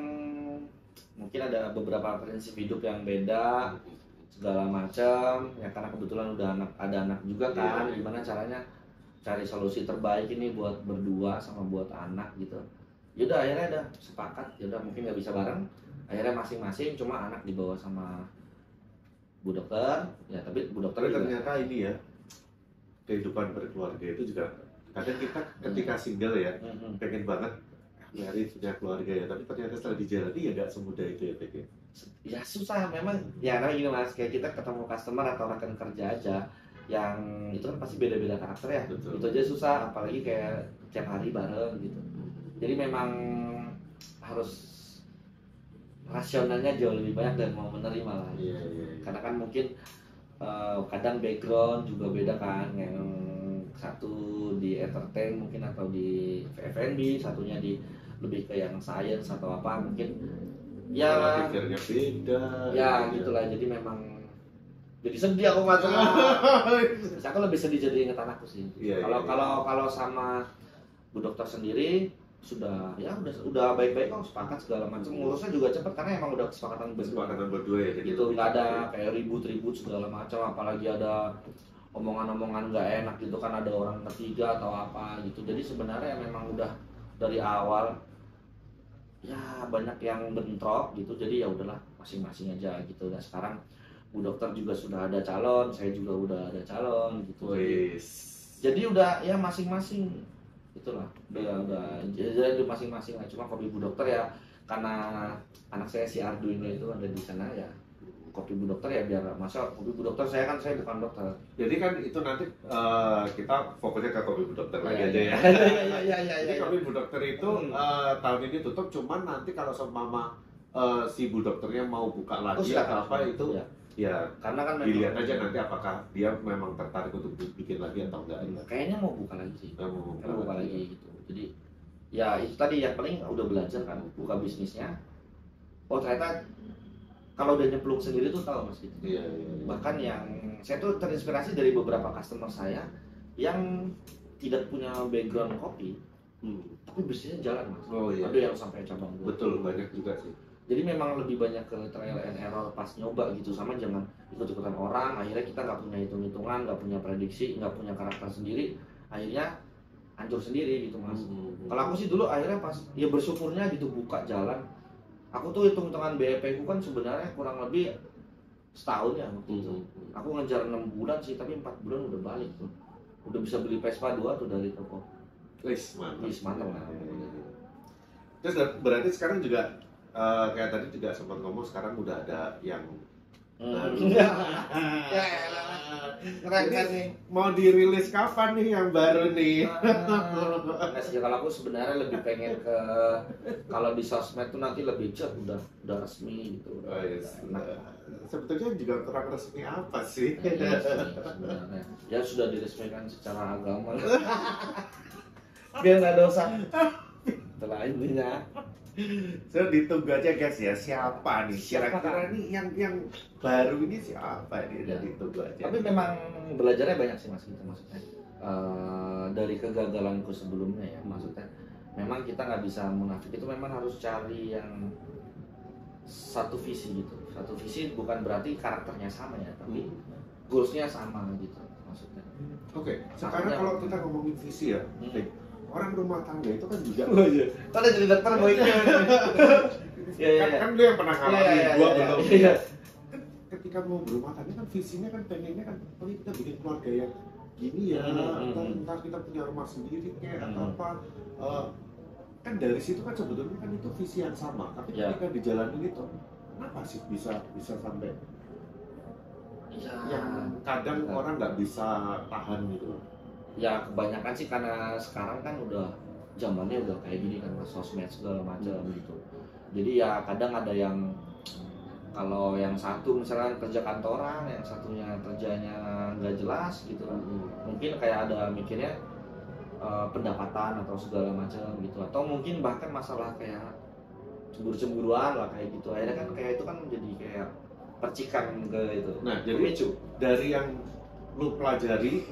mungkin ada beberapa prinsip hidup yang beda segala macam. Ya karena kebetulan udah ada anak juga kan. Gimana caranya cari solusi terbaik ini buat berdua sama buat anak gitu. Yaudah akhirnya udah sepakat, yaudah mungkin nggak bisa bareng, akhirnya masing-masing, cuma anak dibawa sama bu dokter ya, tapi bu dokter Tapi juga ternyata ini ya, kehidupan berkeluarga itu juga kadang kita ketika single ya pengen banget nyari punya keluarga ya, tapi ternyata setelah dijalani ya nggak semudah itu ya Pek. ya susah memang ya. Namanya gini Mas, kayak kita ketemu customer atau rekan kerja aja yang itu kan pasti beda-beda karakter ya. Betul. Itu aja susah, apalagi kayak tiap hari bareng gitu. Jadi memang harus rasionalnya jauh lebih banyak dan mau menerima lah. Iya, iya. Karena kan mungkin kadang background juga beda kan, yang satu di entertain mungkin atau di F&B, satunya di lebih ke yang science atau apa mungkin ya. Pola pikirnya beda. Ya gitulah, jadi memang jadi sedih aku macam. Terus aku lebih sedih jadi inget anakku sih. Iya, Kalau iya. kalau sama bu dokter sendiri sudah ya udah baik-baik kok, sepakat segala macam, ngurusnya juga cepet karena emang udah kesepakatan berdua. Kesepakatan berdua ya. Jadi Gitu, lebih nggak ada cepat ya. kayak ribut-ribut segala macam, apalagi ada omongan-omongan nggak enak gitu kan, ada orang ketiga atau apa gitu. Jadi sebenarnya memang udah dari awal ya banyak yang bentrok gitu, jadi ya udahlah masing-masing aja gitu. Dan sekarang bu dokter juga sudah ada calon, saya juga udah ada calon gitu. Wis. Jadi udah ya masing-masing itulah, udah jadi masing-masing lah. Cuma kopi bu dokter ya karena anak saya si Arduino itu ada di sana ya, kopi bu dokter ya biar masa kopi bu dokter, saya bukan dokter. Jadi kan itu nanti kita fokusnya ke kopi bu dokter lagi Iya, aja ya. iya. Jadi kopi bu dokter itu tahun ini tutup, cuman nanti kalau seumpama si bu dokternya mau buka lagi silakan. atau apa itu ya Karena kan memang dilihat aja nanti apakah dia memang tertarik untuk bikin lagi atau enggak. kayaknya mau buka lagi sih. Nggak mau Kan buka lagi gitu. Jadi ya itu tadi yang paling udah belajar kan, buka bisnisnya. Oh ternyata kalau udah nyemplung sendiri tuh tahu Mas gitu. Iya, iya. Bahkan yang saya tuh terinspirasi dari beberapa customer saya yang tidak punya background kopi, tapi bisnisnya jalan Mas. Oh iya. Ada yang sampai cabang 20. Betul, banyak juga sih. Jadi memang lebih banyak ke trial and error pas nyoba gitu, sama jangan ikut-ikutan orang. Akhirnya kita nggak punya hitung-hitungan, nggak punya prediksi, nggak punya karakter sendiri, akhirnya hancur sendiri gitu Mas. Kalau aku sih dulu akhirnya pas ya bersyukurnya gitu buka jalan. Aku tuh hitung-hitungan BEP ku kan sebenarnya kurang lebih setahun ya waktu itu. Aku ngejar 6 bulan sih, tapi 4 bulan udah balik tuh. Udah bisa beli Vespa 2 tuh dari toko. Wis, mantap. Wis, mantap lah. Terus berarti sekarang juga kayak tadi juga sempat ngomong, sekarang udah ada yang baru. Keren nih. Mau dirilis kapan nih yang baru nih? Nah, sejak kalau aku sebenarnya lebih pengen ke kalau di sosmed tuh nanti lebih udah resmi gitu. Oh, yes. Enak. Sebetulnya juga kurang resmi apa sih? Iya sih, sebenarnya ya sudah diresmikan secara agama. Biar nggak dosa. Itulah intinya. So ditunggu aja guys ya, siapa nih? Siapa, Kira-kira nih yang baru ini siapa nih? Udah ditunggu aja. Tapi memang belajarnya banyak sih Mas gitu maksudnya. Dari kegagalanku sebelumnya ya, maksudnya memang kita nggak bisa munafik, itu memang harus cari yang satu visi gitu. Satu visi bukan berarti karakternya sama ya, tapi goalsnya sama gitu maksudnya. Oke, sekarang kalau kita ngomongin visi ya, orang rumah tangga itu kan juga. Oh iya. Kau udah jadi dokter boy. Kan lu yang pernah ngalamin, gua belum. Iya. Ketika mau berumah tangga kan visinya kan pengennya kan, oh kita bikin keluarga yang gini ya, entah kita punya rumah sendiri kayak atau apa. Kan dari situ kan sebetulnya kan itu visi yang sama, tapi ketika dijalanin itu, kenapa sih bisa sampai yang kadang orang nggak bisa tahan gitu? Ya kebanyakan sih karena sekarang kan udah zamannya udah kayak gini kan Mas, sosmed segala macam gitu. Jadi ya kadang ada yang kalau yang satu misalnya kerja kantoran, yang satunya kerjanya nggak jelas gitu. Mungkin kayak ada mikirnya pendapatan atau segala macam gitu, atau mungkin bahkan masalah kayak cemburu-cemburuan lah kayak gitu. Akhirnya kan kayak itu kan jadi kayak percikan ke itu. Nah, jadi dari yang lu pelajari,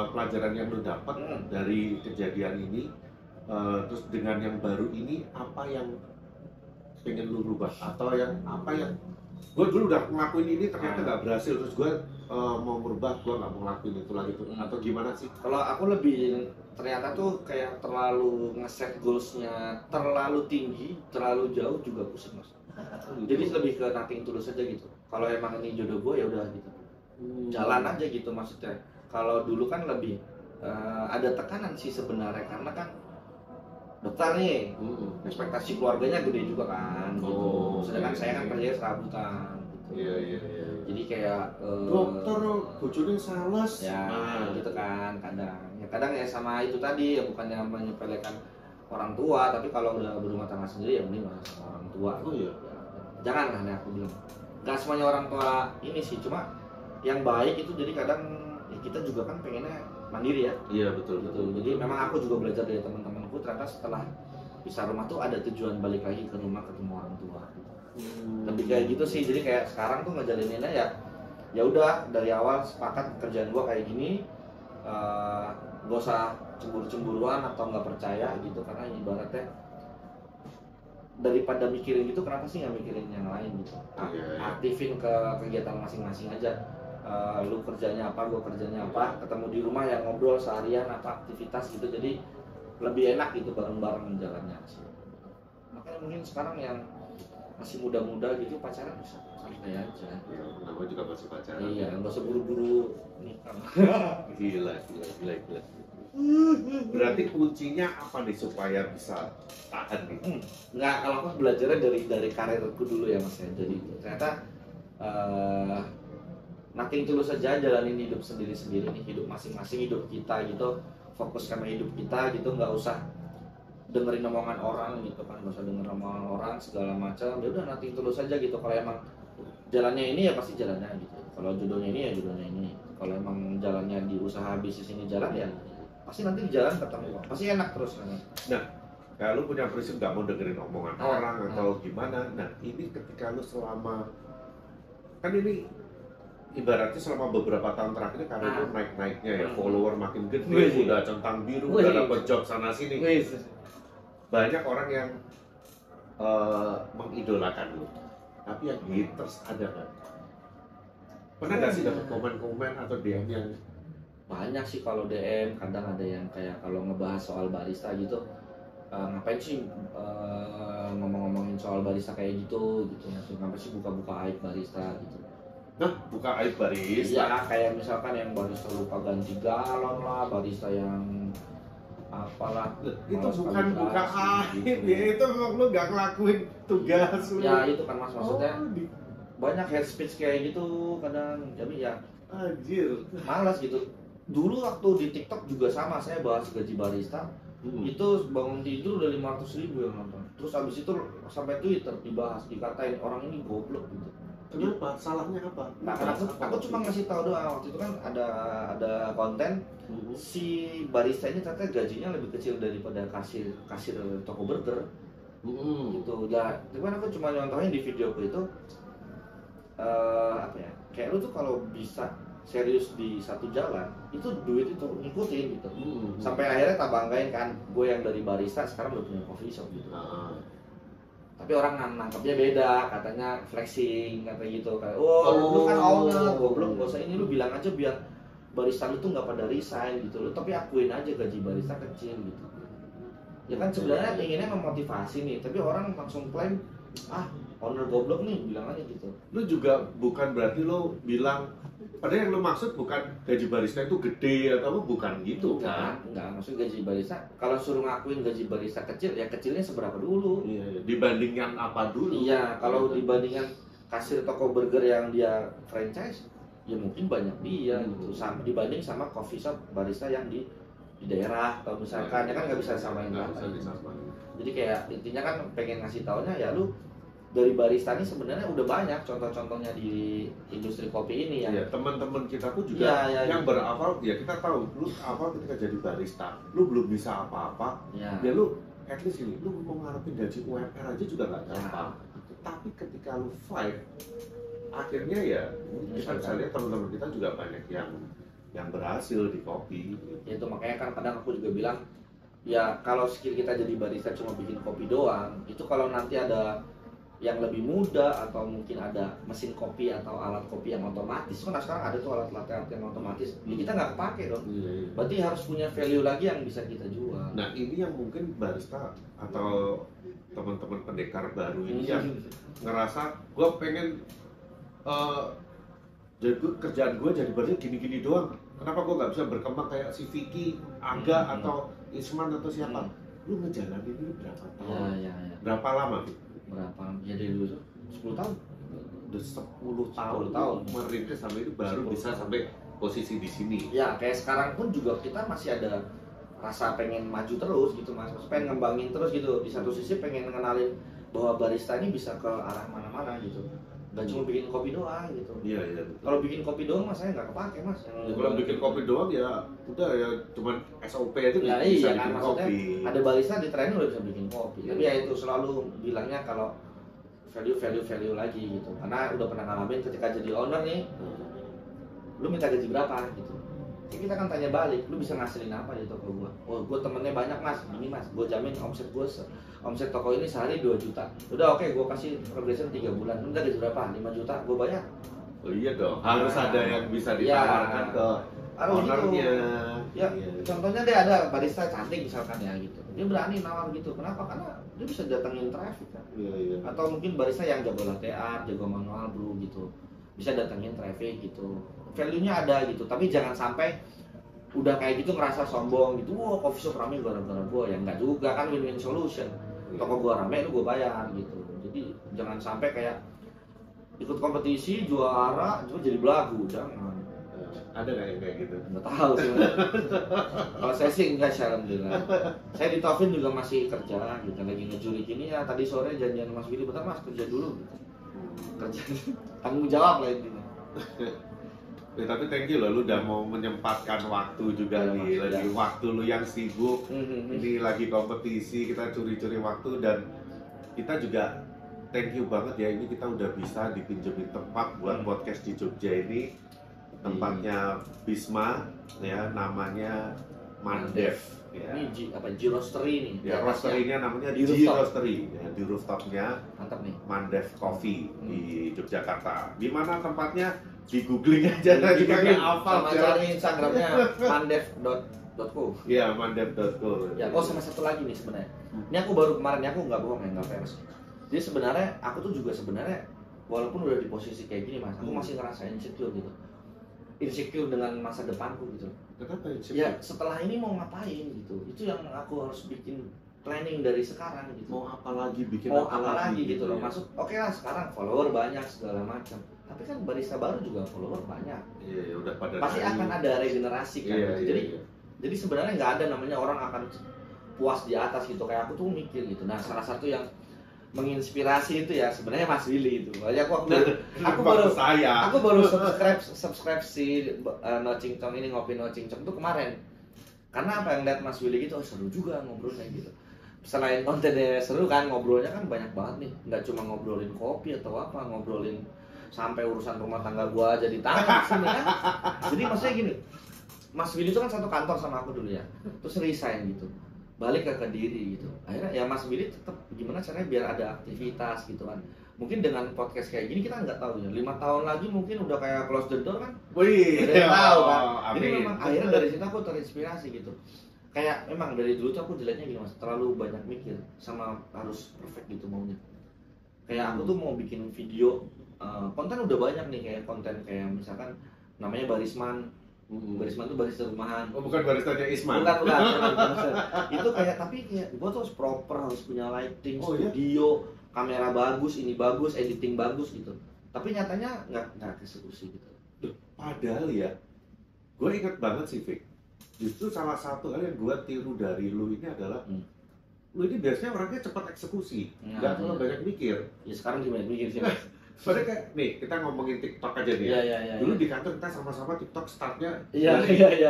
pelajaran yang lu dapat dari kejadian ini, terus dengan yang baru ini, apa yang pengen lu rubah? Atau yang apa yang gue dulu udah ngelakuin ini ternyata nggak berhasil, terus gue mau merubah, gue nggak mau ngelakuin itu lagi tuh, atau gimana sih? Kalau aku lebih ternyata tuh kayak terlalu ngeset goalsnya terlalu tinggi, terlalu jauh juga pusing mas. Jadi lebih ke nothing tulus aja gitu. Kalau emang ini jodoh gue ya udah gitu, jalan aja gitu maksudnya. Kalau dulu kan lebih ada tekanan sih sebenarnya karena kan dokter nih, ekspektasi keluarganya gede juga kan, gitu. Sedangkan saya kan kerjanya serabutan. Gitu. Iya. Jadi kayak dokter, bojone sales. ya gitu kan kadang ya sama itu tadi ya bukannya menyepelekan orang tua, tapi kalau udah berumah tangga sendiri ya mending lah sama orang tua. Oh iya. Jangan lah nih aku bilang. Gak semuanya orang tua ini sih, cuma yang baik itu jadi kadang ya kita juga kan pengennya mandiri ya. Iya betul. Jadi memang aku juga belajar dari teman-temanku, ternyata setelah pisah rumah tuh ada tujuan balik lagi ke rumah ketemu orang tua. Lebih kayak gitu sih. Jadi kayak sekarang tuh ngejalaninnya ya udah dari awal sepakat kerjaan gua kayak gini, gak usah cemburu-cemburuan atau nggak percaya gitu, karena ibaratnya daripada mikirin gitu kenapa sih nggak mikirin yang lain gitu. Aktifin ke kegiatan masing-masing aja. Lu kerjanya apa, gua kerjanya apa, ketemu di rumah yang ngobrol seharian apa aktivitas gitu, jadi lebih enak gitu bareng-bareng jalannya sih. Makanya mungkin sekarang yang masih muda-muda gitu pacaran bisa santai aja. Ya, nama juga masih pacaran. Iya, nggak usah buru-buru nikah. Gila. Berarti kuncinya apa nih supaya bisa tahan nih? Nggak, kalau aku belajarnya dari karirku dulu ya mas ya. Jadi ternyata nothing tulus saja, jalanin hidup sendiri-sendiri nih, hidup masing-masing, hidup kita gitu, fokus sama hidup kita gitu, nggak usah dengerin omongan orang gitu kan, nggak usah dengerin omongan orang segala macam, ya udah nothing tulus saja gitu. Kalau emang jalannya ini ya pasti jalannya gitu, kalau jodohnya ini ya jodohnya ini, kalau emang jalannya di usaha bisnis ini jalan ya pasti nanti di jalan ketemu, pasti enak terus kan. Nah, kalau lu punya prinsip nggak mau dengerin omongan orang atau gimana, nah ini ketika lu selama, kan ini ibaratnya selama beberapa tahun terakhir karena itu naik-naiknya ya, follower makin gede, udah centang biru, udah dapet job sana sini. Banyak orang yang mengidolakan lu, tapi yang haters ada kan? Pernah nggak sih dapat komen-komen atau DM yang banyak sih? Kalau DM kadang ada yang kayak kalau ngebahas soal barista gitu, ngapain sih ngomong-ngomongin soal barista kayak gitu, ngapain sih buka-buka aib barista gitu. Nah, buka aib barista? Iya, kayak misalkan yang barista lupa ganti galon lah, barista yang apalah. Itu bukan buka aib gitu. Ya, itu lu nggak ngelakuin tugas lu. Ya itu kan mas, maksudnya banyak hate speech kayak gitu kadang, jadi ya anjir, malas gitu. Dulu waktu di TikTok juga sama, saya bahas gaji barista, itu bangun tidur udah 500.000 yang nonton. Terus abis itu sampai Twitter dibahas, dikatain orang ini goblok gitu. Kenapa? Salahnya apa? Nah, aku cuma ngasih tahu doang. Waktu itu kan ada konten si barista ini ternyata gajinya lebih kecil daripada kasir toko burger. Gitu. Ya, cuman aku cuma nyontohin di videoku itu apa ya? Kayak lu tuh kalau bisa serius di satu jalan, itu duit itu ngikutin gitu. Sampai akhirnya tak banggain kan, gue yang dari barista sekarang udah punya coffee shop gitu. Tapi orang nangkepnya beda, katanya flexing, kata gitu kayak, lu kan owner, goblok, gak usah ini, lu bilang aja biar barista lu tuh nggak pada resign gitu, lu tapi akuin aja gaji barista kecil gitu. Ya kan sebenarnya inginnya memotivasi nih, tapi orang langsung klaim, owner goblok nih, bilang aja gitu. Lu juga bukan berarti lu bilang, padahal yang lu maksud bukan gaji barista itu gede atau bukan gitu kan? Enggak, maksud gaji barista, kalau suruh ngakuin gaji barista kecil, ya kecilnya seberapa dulu? Iya, dibandingkan apa dulu? Iya, kalau dibandingkan kasir toko burger yang dia franchise, ya mungkin banyak dia gitu. Sama dibanding sama coffee shop barista yang di daerah atau misalkan, ya kan nggak bisa samain lah. Jadi kayak intinya kan pengen ngasih taunya ya lu dari barista ini sebenarnya udah banyak contoh-contohnya di industri kopi ini ya. Iya, teman-teman kita pun juga yang berawal, ya kita tahu lu awal ketika jadi barista, lu belum bisa apa-apa, ya lu at least ini, lu mau ngarepin gaji UMR aja juga nggak gampang. Tapi ketika lu fight, akhirnya ya kita bisa lihat teman-teman kita juga banyak yang berhasil di kopi. Ya itu makanya kan kadang aku juga bilang, ya kalau skill kita jadi barista cuma bikin kopi doang, itu kalau nanti ada yang lebih mudah, atau mungkin ada mesin kopi atau alat kopi yang otomatis. Kan sekarang ada tuh alat latte art yang otomatis, ya kita nggak kepake dong. Berarti harus punya value lagi yang bisa kita jual. Nah ini yang mungkin barista atau teman-teman pendekar baru ini yang ngerasa gue pengen jadi kerjaan gue jadi barista gini-gini doang. Kenapa gue nggak bisa berkembang kayak si Vicky, Aga atau Isman atau siapa? Lu ngejalanin ini berapa tahun? Ya. Berapa lama? Berapa? Ya dari dulu 10 tahun. Udah 10 tahun merintis sampai itu baru bisa sampai posisi di sini. Ya kayak sekarang pun juga kita masih ada rasa pengen maju terus gitu mas, pengen ngembangin terus gitu. Di satu sisi pengen ngenalin bahwa barista ini bisa ke arah mana-mana gitu, nggak cuma bikin kopi doang gitu. Iya. Kalau bikin kopi doang mas saya nggak kepake mas. Ya, kalau bikin kopi doang ya udah ya cuman SOP itu ya, bisa iya, bikin kan, kopi. Ada barista di training udah bisa bikin kopi. Tapi ya itu selalu bilangnya kalau value lagi gitu. Karena udah pernah ngalamin ketika jadi owner nih, lu minta gaji berapa gitu. Ya kita kan tanya balik, lu bisa ngasilin apa di toko gua? Oh, gua temennya banyak mas, ini mas, gua jamin omset toko ini sehari 2 juta. Udah oke, gua kasih probation 3 bulan. Lu minta gaji berapa? 5 juta, gua bayar. Oh iya dong, harus ada yang bisa ditawarkan ke ownernya. Ya, contohnya deh ada barista cantik misalkan ya gitu. Dia berani nawar gitu. Kenapa? Karena dia bisa datengin traffic kan. Iya. Atau mungkin barista yang jago latte art, jago manual brew gitu. Bisa datengin traffic gitu. Value-nya ada gitu. Tapi jangan sampai udah kayak gitu ngerasa sombong gitu. Wah, coffee shop rame gara-gara gua. Ya enggak juga kan, win-win solution. Toko gua rame, lu gua bayar gitu. Jadi jangan sampai kayak ikut kompetisi juara cuma jadi belagu, jangan. Ada nggak yang kayak gitu? Nggak tahu sih. Kalau saya sih enggak sih, alhamdulillah. Saya di Taufin juga masih kerja gitu, lagi ngejulik ini ya. Tadi sore janjian Mas Willy, bentar Mas kerja dulu. Kerja tanggung jawab lah intinya. Ya, tapi thank you loh, lu udah mau menyempatkan waktu juga Ya, nih, Mas, lagi ya. waktu lu yang sibuk. Ini lagi kompetisi, kita curi-curi waktu dan kita juga thank you banget ya, ini kita udah bisa dipinjemin tempat buat podcast di Jogja ini. Tempatnya Bisma ya, namanya Mandev ya. Ini G Roastery nih. Ya, roastery-nya namanya Di G rooftop. Roastery ya, di rooftopnya Mantap nih. Mandev Coffee di Yogyakarta. Di mana tempatnya? Di googling aja nanti Di kagak Google, hafal. sama cari Instagramnya mandev.co. Iya, mandev.co. Ya, oh sama satu lagi nih sebenarnya. Ini aku baru kemarin, aku nggak bohong ya, nggak fair. Jadi sebenarnya aku tuh juga sebenarnya walaupun udah di posisi kayak gini mas, aku masih ngerasa insecure gitu. Insecure dengan masa depanku gitu. Kenapa Ya setelah ini mau ngapain gitu. Itu yang aku harus bikin planning dari sekarang gitu. Mau apa lagi, bikin Mau apa lagi gitu loh. ya. Masuk oke lah sekarang follower banyak segala macam. Tapi kan barista baru juga follower banyak. Iya, ya udah pada Pasti akan ada regenerasi kan. Iya, Jadi iya. jadi sebenarnya nggak ada namanya orang akan puas di atas gitu. Kayak aku tuh mikir gitu. Nah salah satu yang menginspirasi itu ya sebenarnya Mas Willy itu. Aku baru subscribe si No Cincong ini, Ngopi No Cincong itu kemarin. Karena apa yang lihat Mas Willy gitu, oh seru juga ngobrolnya gitu. Selain kontennya seru kan, ngobrolnya kan banyak banget nih. Nggak cuma ngobrolin kopi atau apa, ngobrolin sampai urusan rumah tangga gua jadi tangkap sini kan. Jadi maksudnya gini, Mas Willy itu kan satu kantor sama aku dulu ya. Terus resign gitu. Balik ke Kediri gitu. Akhirnya ya Mas Willy tetap gimana caranya biar ada aktivitas gitu kan. Mungkin dengan podcast kayak gini kita nggak tahu ya. 5 tahun lagi mungkin udah kayak close the door kan. Wih, Udah tahu kan. Jadi amin. memang akhirnya dari situ aku terinspirasi gitu. Kayak memang dari dulu tuh aku jeleknya gini mas, terlalu banyak mikir sama harus perfect gitu maunya. Kayak aku tuh mau bikin video, konten udah banyak nih kayak konten kayak misalkan namanya Barisman. Barisman tuh barista rumahan. Oh, bukan baristanya Isman. Bukan. Itu kayak tapi kayak gua tuh harus proper, harus punya lighting, Oh, iya? studio, kamera bagus, ini bagus, editing bagus gitu. Tapi nyatanya nggak eksekusi gitu. Duh, padahal ya, gue ingat banget sih, Vic. Justru salah satu hal yang gue tiru dari lu ini adalah lu ini biasanya orangnya cepat eksekusi, nggak terlalu banyak mikir. Ya sekarang gimana mikir sih mas? Soalnya kayak, nih kita ngomongin TikTok aja nih ya. Iya. Dulu di kantor kita sama-sama TikTok startnya Iya.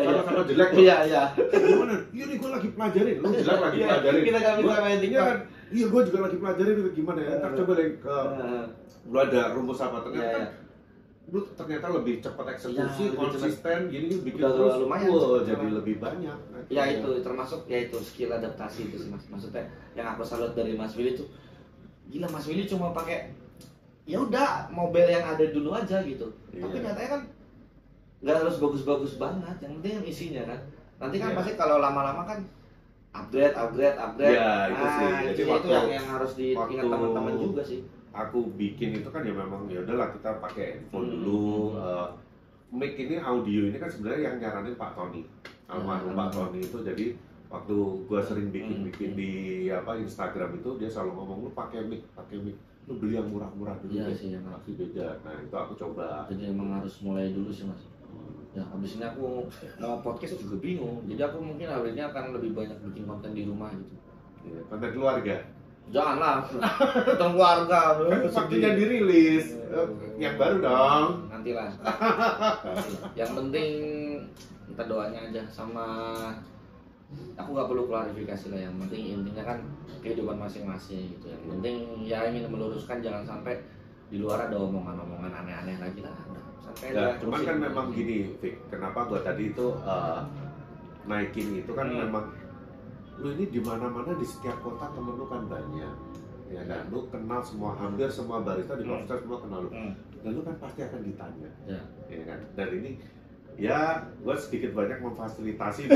sama-sama jelek loh. Iya. Gimana? Iya nih gue lagi pelajarin, lu jelek lagi pelajarin. Kita kan bisa main Iya TikTok. kan? Iya gue juga lagi pelajarin itu gimana ya. Ntar coba deh ke lu ada rumus apa ternyata kan lu ternyata lebih cepat eksekusi, Ya, lebih konsisten, gini bikin Udah terus, lumayan wah, cepet jadi banget. lebih banyak. Ya itu termasuk ya itu skill adaptasi itu sih mas. Maksudnya yang aku salut dari Mas Willy itu gila Mas Willy cuma pakai ya udah mobil yang ada dulu aja gitu. Tapi nyatanya kan nggak harus bagus-bagus banget, yang penting isinya kan. Nanti kan pasti kalau lama-lama kan upgrade. Ya, itu sih. Jadi itu yang harus diingat teman-teman juga sih. Aku bikin itu kan ya memang ya udahlah kita pakai handphone dulu. Mic ini audio ini kan sebenarnya yang nyaranin Pak Tony, almarhum Pak Tony itu. Jadi waktu gua sering bikin di Instagram itu dia selalu ngomong lu pakai mic, lu beli yang murah-murah dulu Iya deh, sih, yang pasti beda. Nah itu aku coba. Jadi emang harus mulai dulu sih Mas. Ya habis ini aku mau podcast juga bingung. Jadi aku mungkin akhirnya akan lebih banyak bikin konten di rumah gitu. Ya, konten keluarga. Janganlah, konten keluarga. Waktunya dirilis. Yang baru dong. Nantilah. Yang penting minta doanya aja sama. Aku nggak perlu klarifikasi lah, yang penting intinya kan kehidupan masing-masing gitu. Yang penting ya ingin meluruskan jangan sampai di luar ada omongan-omongan aneh-aneh lagi lah. Santai aja. Cuman kan memang gini, Vic, kenapa gua tadi itu naikin itu kan memang lu ini di mana-mana di setiap kota temen lu kan banyak. Ya kan, lu kenal hampir semua barista di coffee shop semua kenal lu. Dan lu kan pasti akan ditanya. Ya kan? Dan ini ya, gue sedikit banyak memfasilitasi.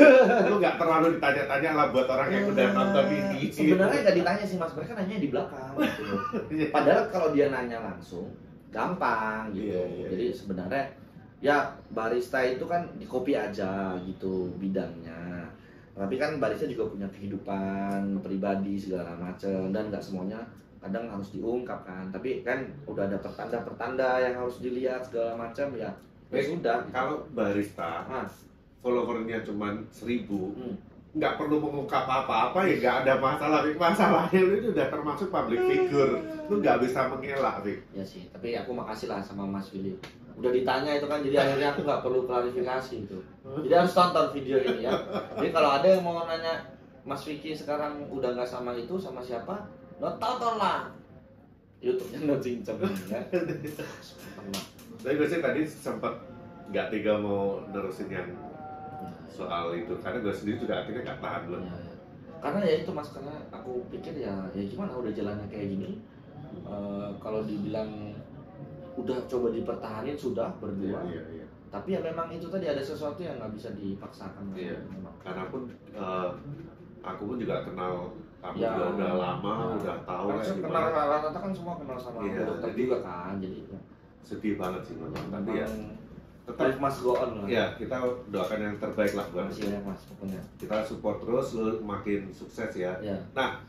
Lu nggak terlalu ditanya-tanya lah buat orang yang udah nonton ini. Sebenarnya nggak ditanya sih Mas, mereka nanya di belakang. Gitu. Padahal kalau dia nanya langsung, gampang gitu. Jadi sebenarnya ya barista itu kan di kopi aja gitu bidangnya. Tapi kan barista juga punya kehidupan pribadi segala macam dan nggak semuanya kadang harus diungkapkan. Tapi kan udah ada pertanda-pertanda yang harus dilihat segala macam ya. Sudah. Kalau barista followernya cuma 1000, nggak perlu mengungkap apa-apa ya nggak ada masalah. Masalahnya lu itu udah termasuk public figure, lu nggak bisa mengelak, Vic. Ya sih, tapi aku makasih lah sama Mas Willy. Udah ditanya itu kan, jadi akhirnya aku nggak perlu klarifikasi itu. Jadi harus tonton video ini ya. Jadi kalau ada yang mau nanya Mas Vicky sekarang udah nggak sama itu, sama siapa? Tonton lah. YouTube-nya No Cincem ya. Tapi gue sih tadi sempat nggak tega mau nerusin yang soal itu, karena gue sendiri juga akhirnya nggak tahan loh. Karena ya itu Mas, karena aku pikir ya gimana udah jalannya kayak gini. Kalau dibilang udah coba dipertahanin sudah berdua. Tapi ya memang itu tadi ada sesuatu yang nggak bisa dipaksakan. Karena pun aku pun juga kenal kamu juga udah lama, udah tahu lah. Kenal rata-rata kan semua kenal sama dokter juga kan, jadi sedih banget sih memang. Tapi ya tetap Mas go on lah. Ya kita doakan yang terbaik lah buat Mas pokoknya. Kita support terus, lu makin sukses ya. Nah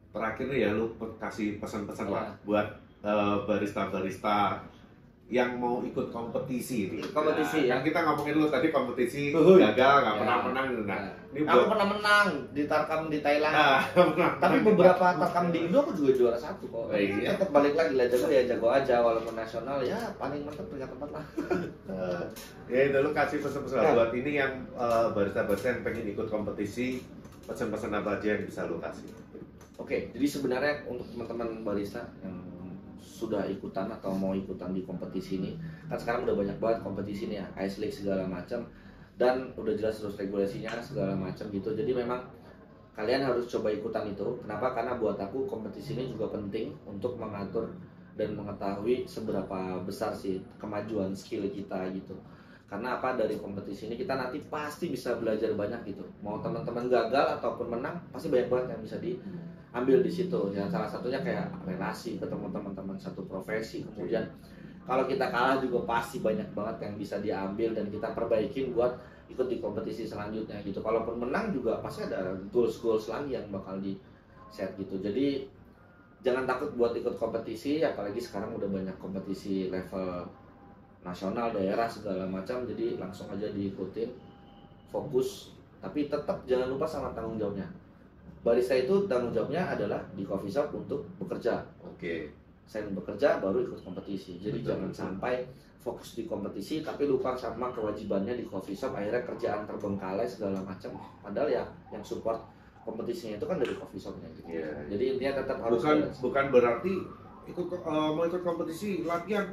terakhir nih ya, lu kasih pesan-pesan lah buat barista-barista yang mau ikut kompetisi ini. Kompetisi ya. Kan kita ngomongin lu tadi kompetisi gagal, nggak pernah menang. Nah, ini aku pernah menang di Tarkam di Thailand. Tapi beberapa Tarkam di Indo aku juga juara 1 kok. Tetap balik lagi lah, jago ya jago aja, walaupun nasional ya paling mantap peringkat 4 lah. Ya itu lu kasih pesan-pesan buat ini yang barista-barista yang pengen ikut kompetisi, pesan-pesan apa aja yang bisa lu kasih? Oke, jadi sebenarnya untuk teman-teman barista yang sudah ikutan atau mau ikutan di kompetisi ini, kan sekarang udah banyak banget kompetisi nih ya, Ice League segala macam, dan udah jelas terus regulasinya segala macam gitu. Jadi memang kalian harus coba ikutan itu. Kenapa? Karena buat aku kompetisi ini juga penting untuk mengatur dan mengetahui seberapa besar sih kemajuan skill kita gitu. Karena apa, dari kompetisi ini kita nanti pasti bisa belajar banyak gitu. Mau teman-teman gagal ataupun menang, pasti banyak banget yang bisa diambil di situ. Ya salah satunya kayak relasi, ketemu teman-teman satu profesi. Kemudian kalau kita kalah juga pasti banyak banget yang bisa diambil dan kita perbaikin buat ikut di kompetisi selanjutnya gitu. Kalaupun menang juga pasti ada goals lagi yang bakal di set gitu. Jadi jangan takut buat ikut kompetisi, apalagi sekarang udah banyak kompetisi level nasional, daerah segala macam. Jadi langsung aja diikutin, fokus, tapi tetap jangan lupa sama tanggung jawabnya. Barista itu tanggung jawabnya adalah di coffee shop untuk bekerja. Saya bekerja baru ikut kompetisi. Jadi jangan sampai fokus di kompetisi tapi lupa sama kewajibannya di coffee shop, akhirnya kerjaan terbengkalai segala macam. Padahal ya yang support kompetisinya itu kan dari coffee shopnya gitu. Jadi intinya tetap harus bukan berarti mau ikut kompetisi latihan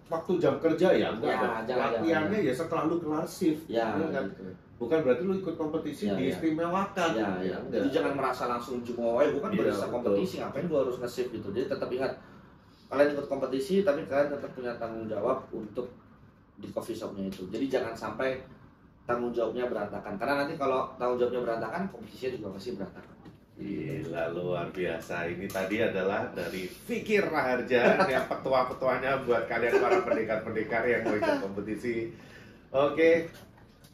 waktu jam kerja ya enggak. Latihannya ya setelah lu kelar shift. Kan? Gitu. Bukan berarti lu ikut kompetisi Ya, ya. diistimewakan. Ya, ya. Jadi jangan merasa langsung cuma, gue kan Iya, barista betul. kompetisi, ngapain gue harus nge-shift gitu. Jadi tetap ingat, kalian ikut kompetisi, tapi kalian tetap punya tanggung jawab untuk di coffee shopnya itu. Jadi jangan sampai tanggung jawabnya berantakan. Karena nanti kalau tanggung jawabnya berantakan, kompetisinya juga pasti berantakan. Gila, luar biasa. Ini tadi adalah dari Fikir Raharja yang petua-petuanya buat kalian para pendekar-pendekar yang mau ikut kompetisi. Oke,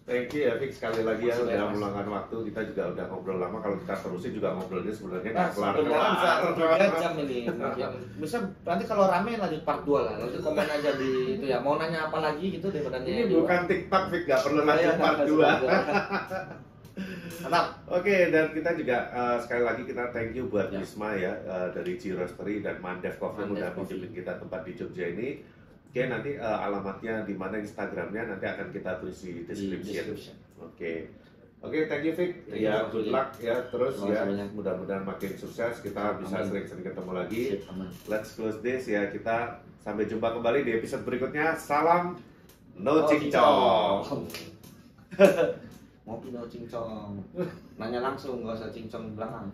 thank you ya Fik sekali lagi ya Makasih, udah Mas. meluangkan waktu. Kita juga udah ngobrol lama. Kalau kita terusin juga ngobrolnya sebenarnya Nah, nggak sebenarnya bisa kelar-kelar. 3 jam ini. Mungkin. Bisa nanti kalau rame lanjut part 2 lah. Nanti komen aja di itu ya. Mau nanya apa lagi gitu daripada Ini bukan TikTok Fik, nggak perlu lanjut part 2. Mantap. Oke, dan kita juga sekali lagi kita thank you buat Ya. Wisma ya dari G Roastery dan Mandev Coffee yang Mandev udah Coffee. pinjemin kita tempat di Jogja ini. Oke, nanti alamatnya di mana Instagramnya nanti akan kita tulis di description. Oke, thank you Vic. Thank you, Ya, Mas good Willy. luck ya terus Terima ya. kasih banyak. Mudah-mudahan makin sukses. Kita bisa Amin. sering-sering ketemu lagi. Sip, aman. Let's close this ya. Kita sampai jumpa kembali di episode berikutnya. Salam Oh, No Cincong. Ngopi no cincong. Nanya langsung, nggak usah cincong belakang.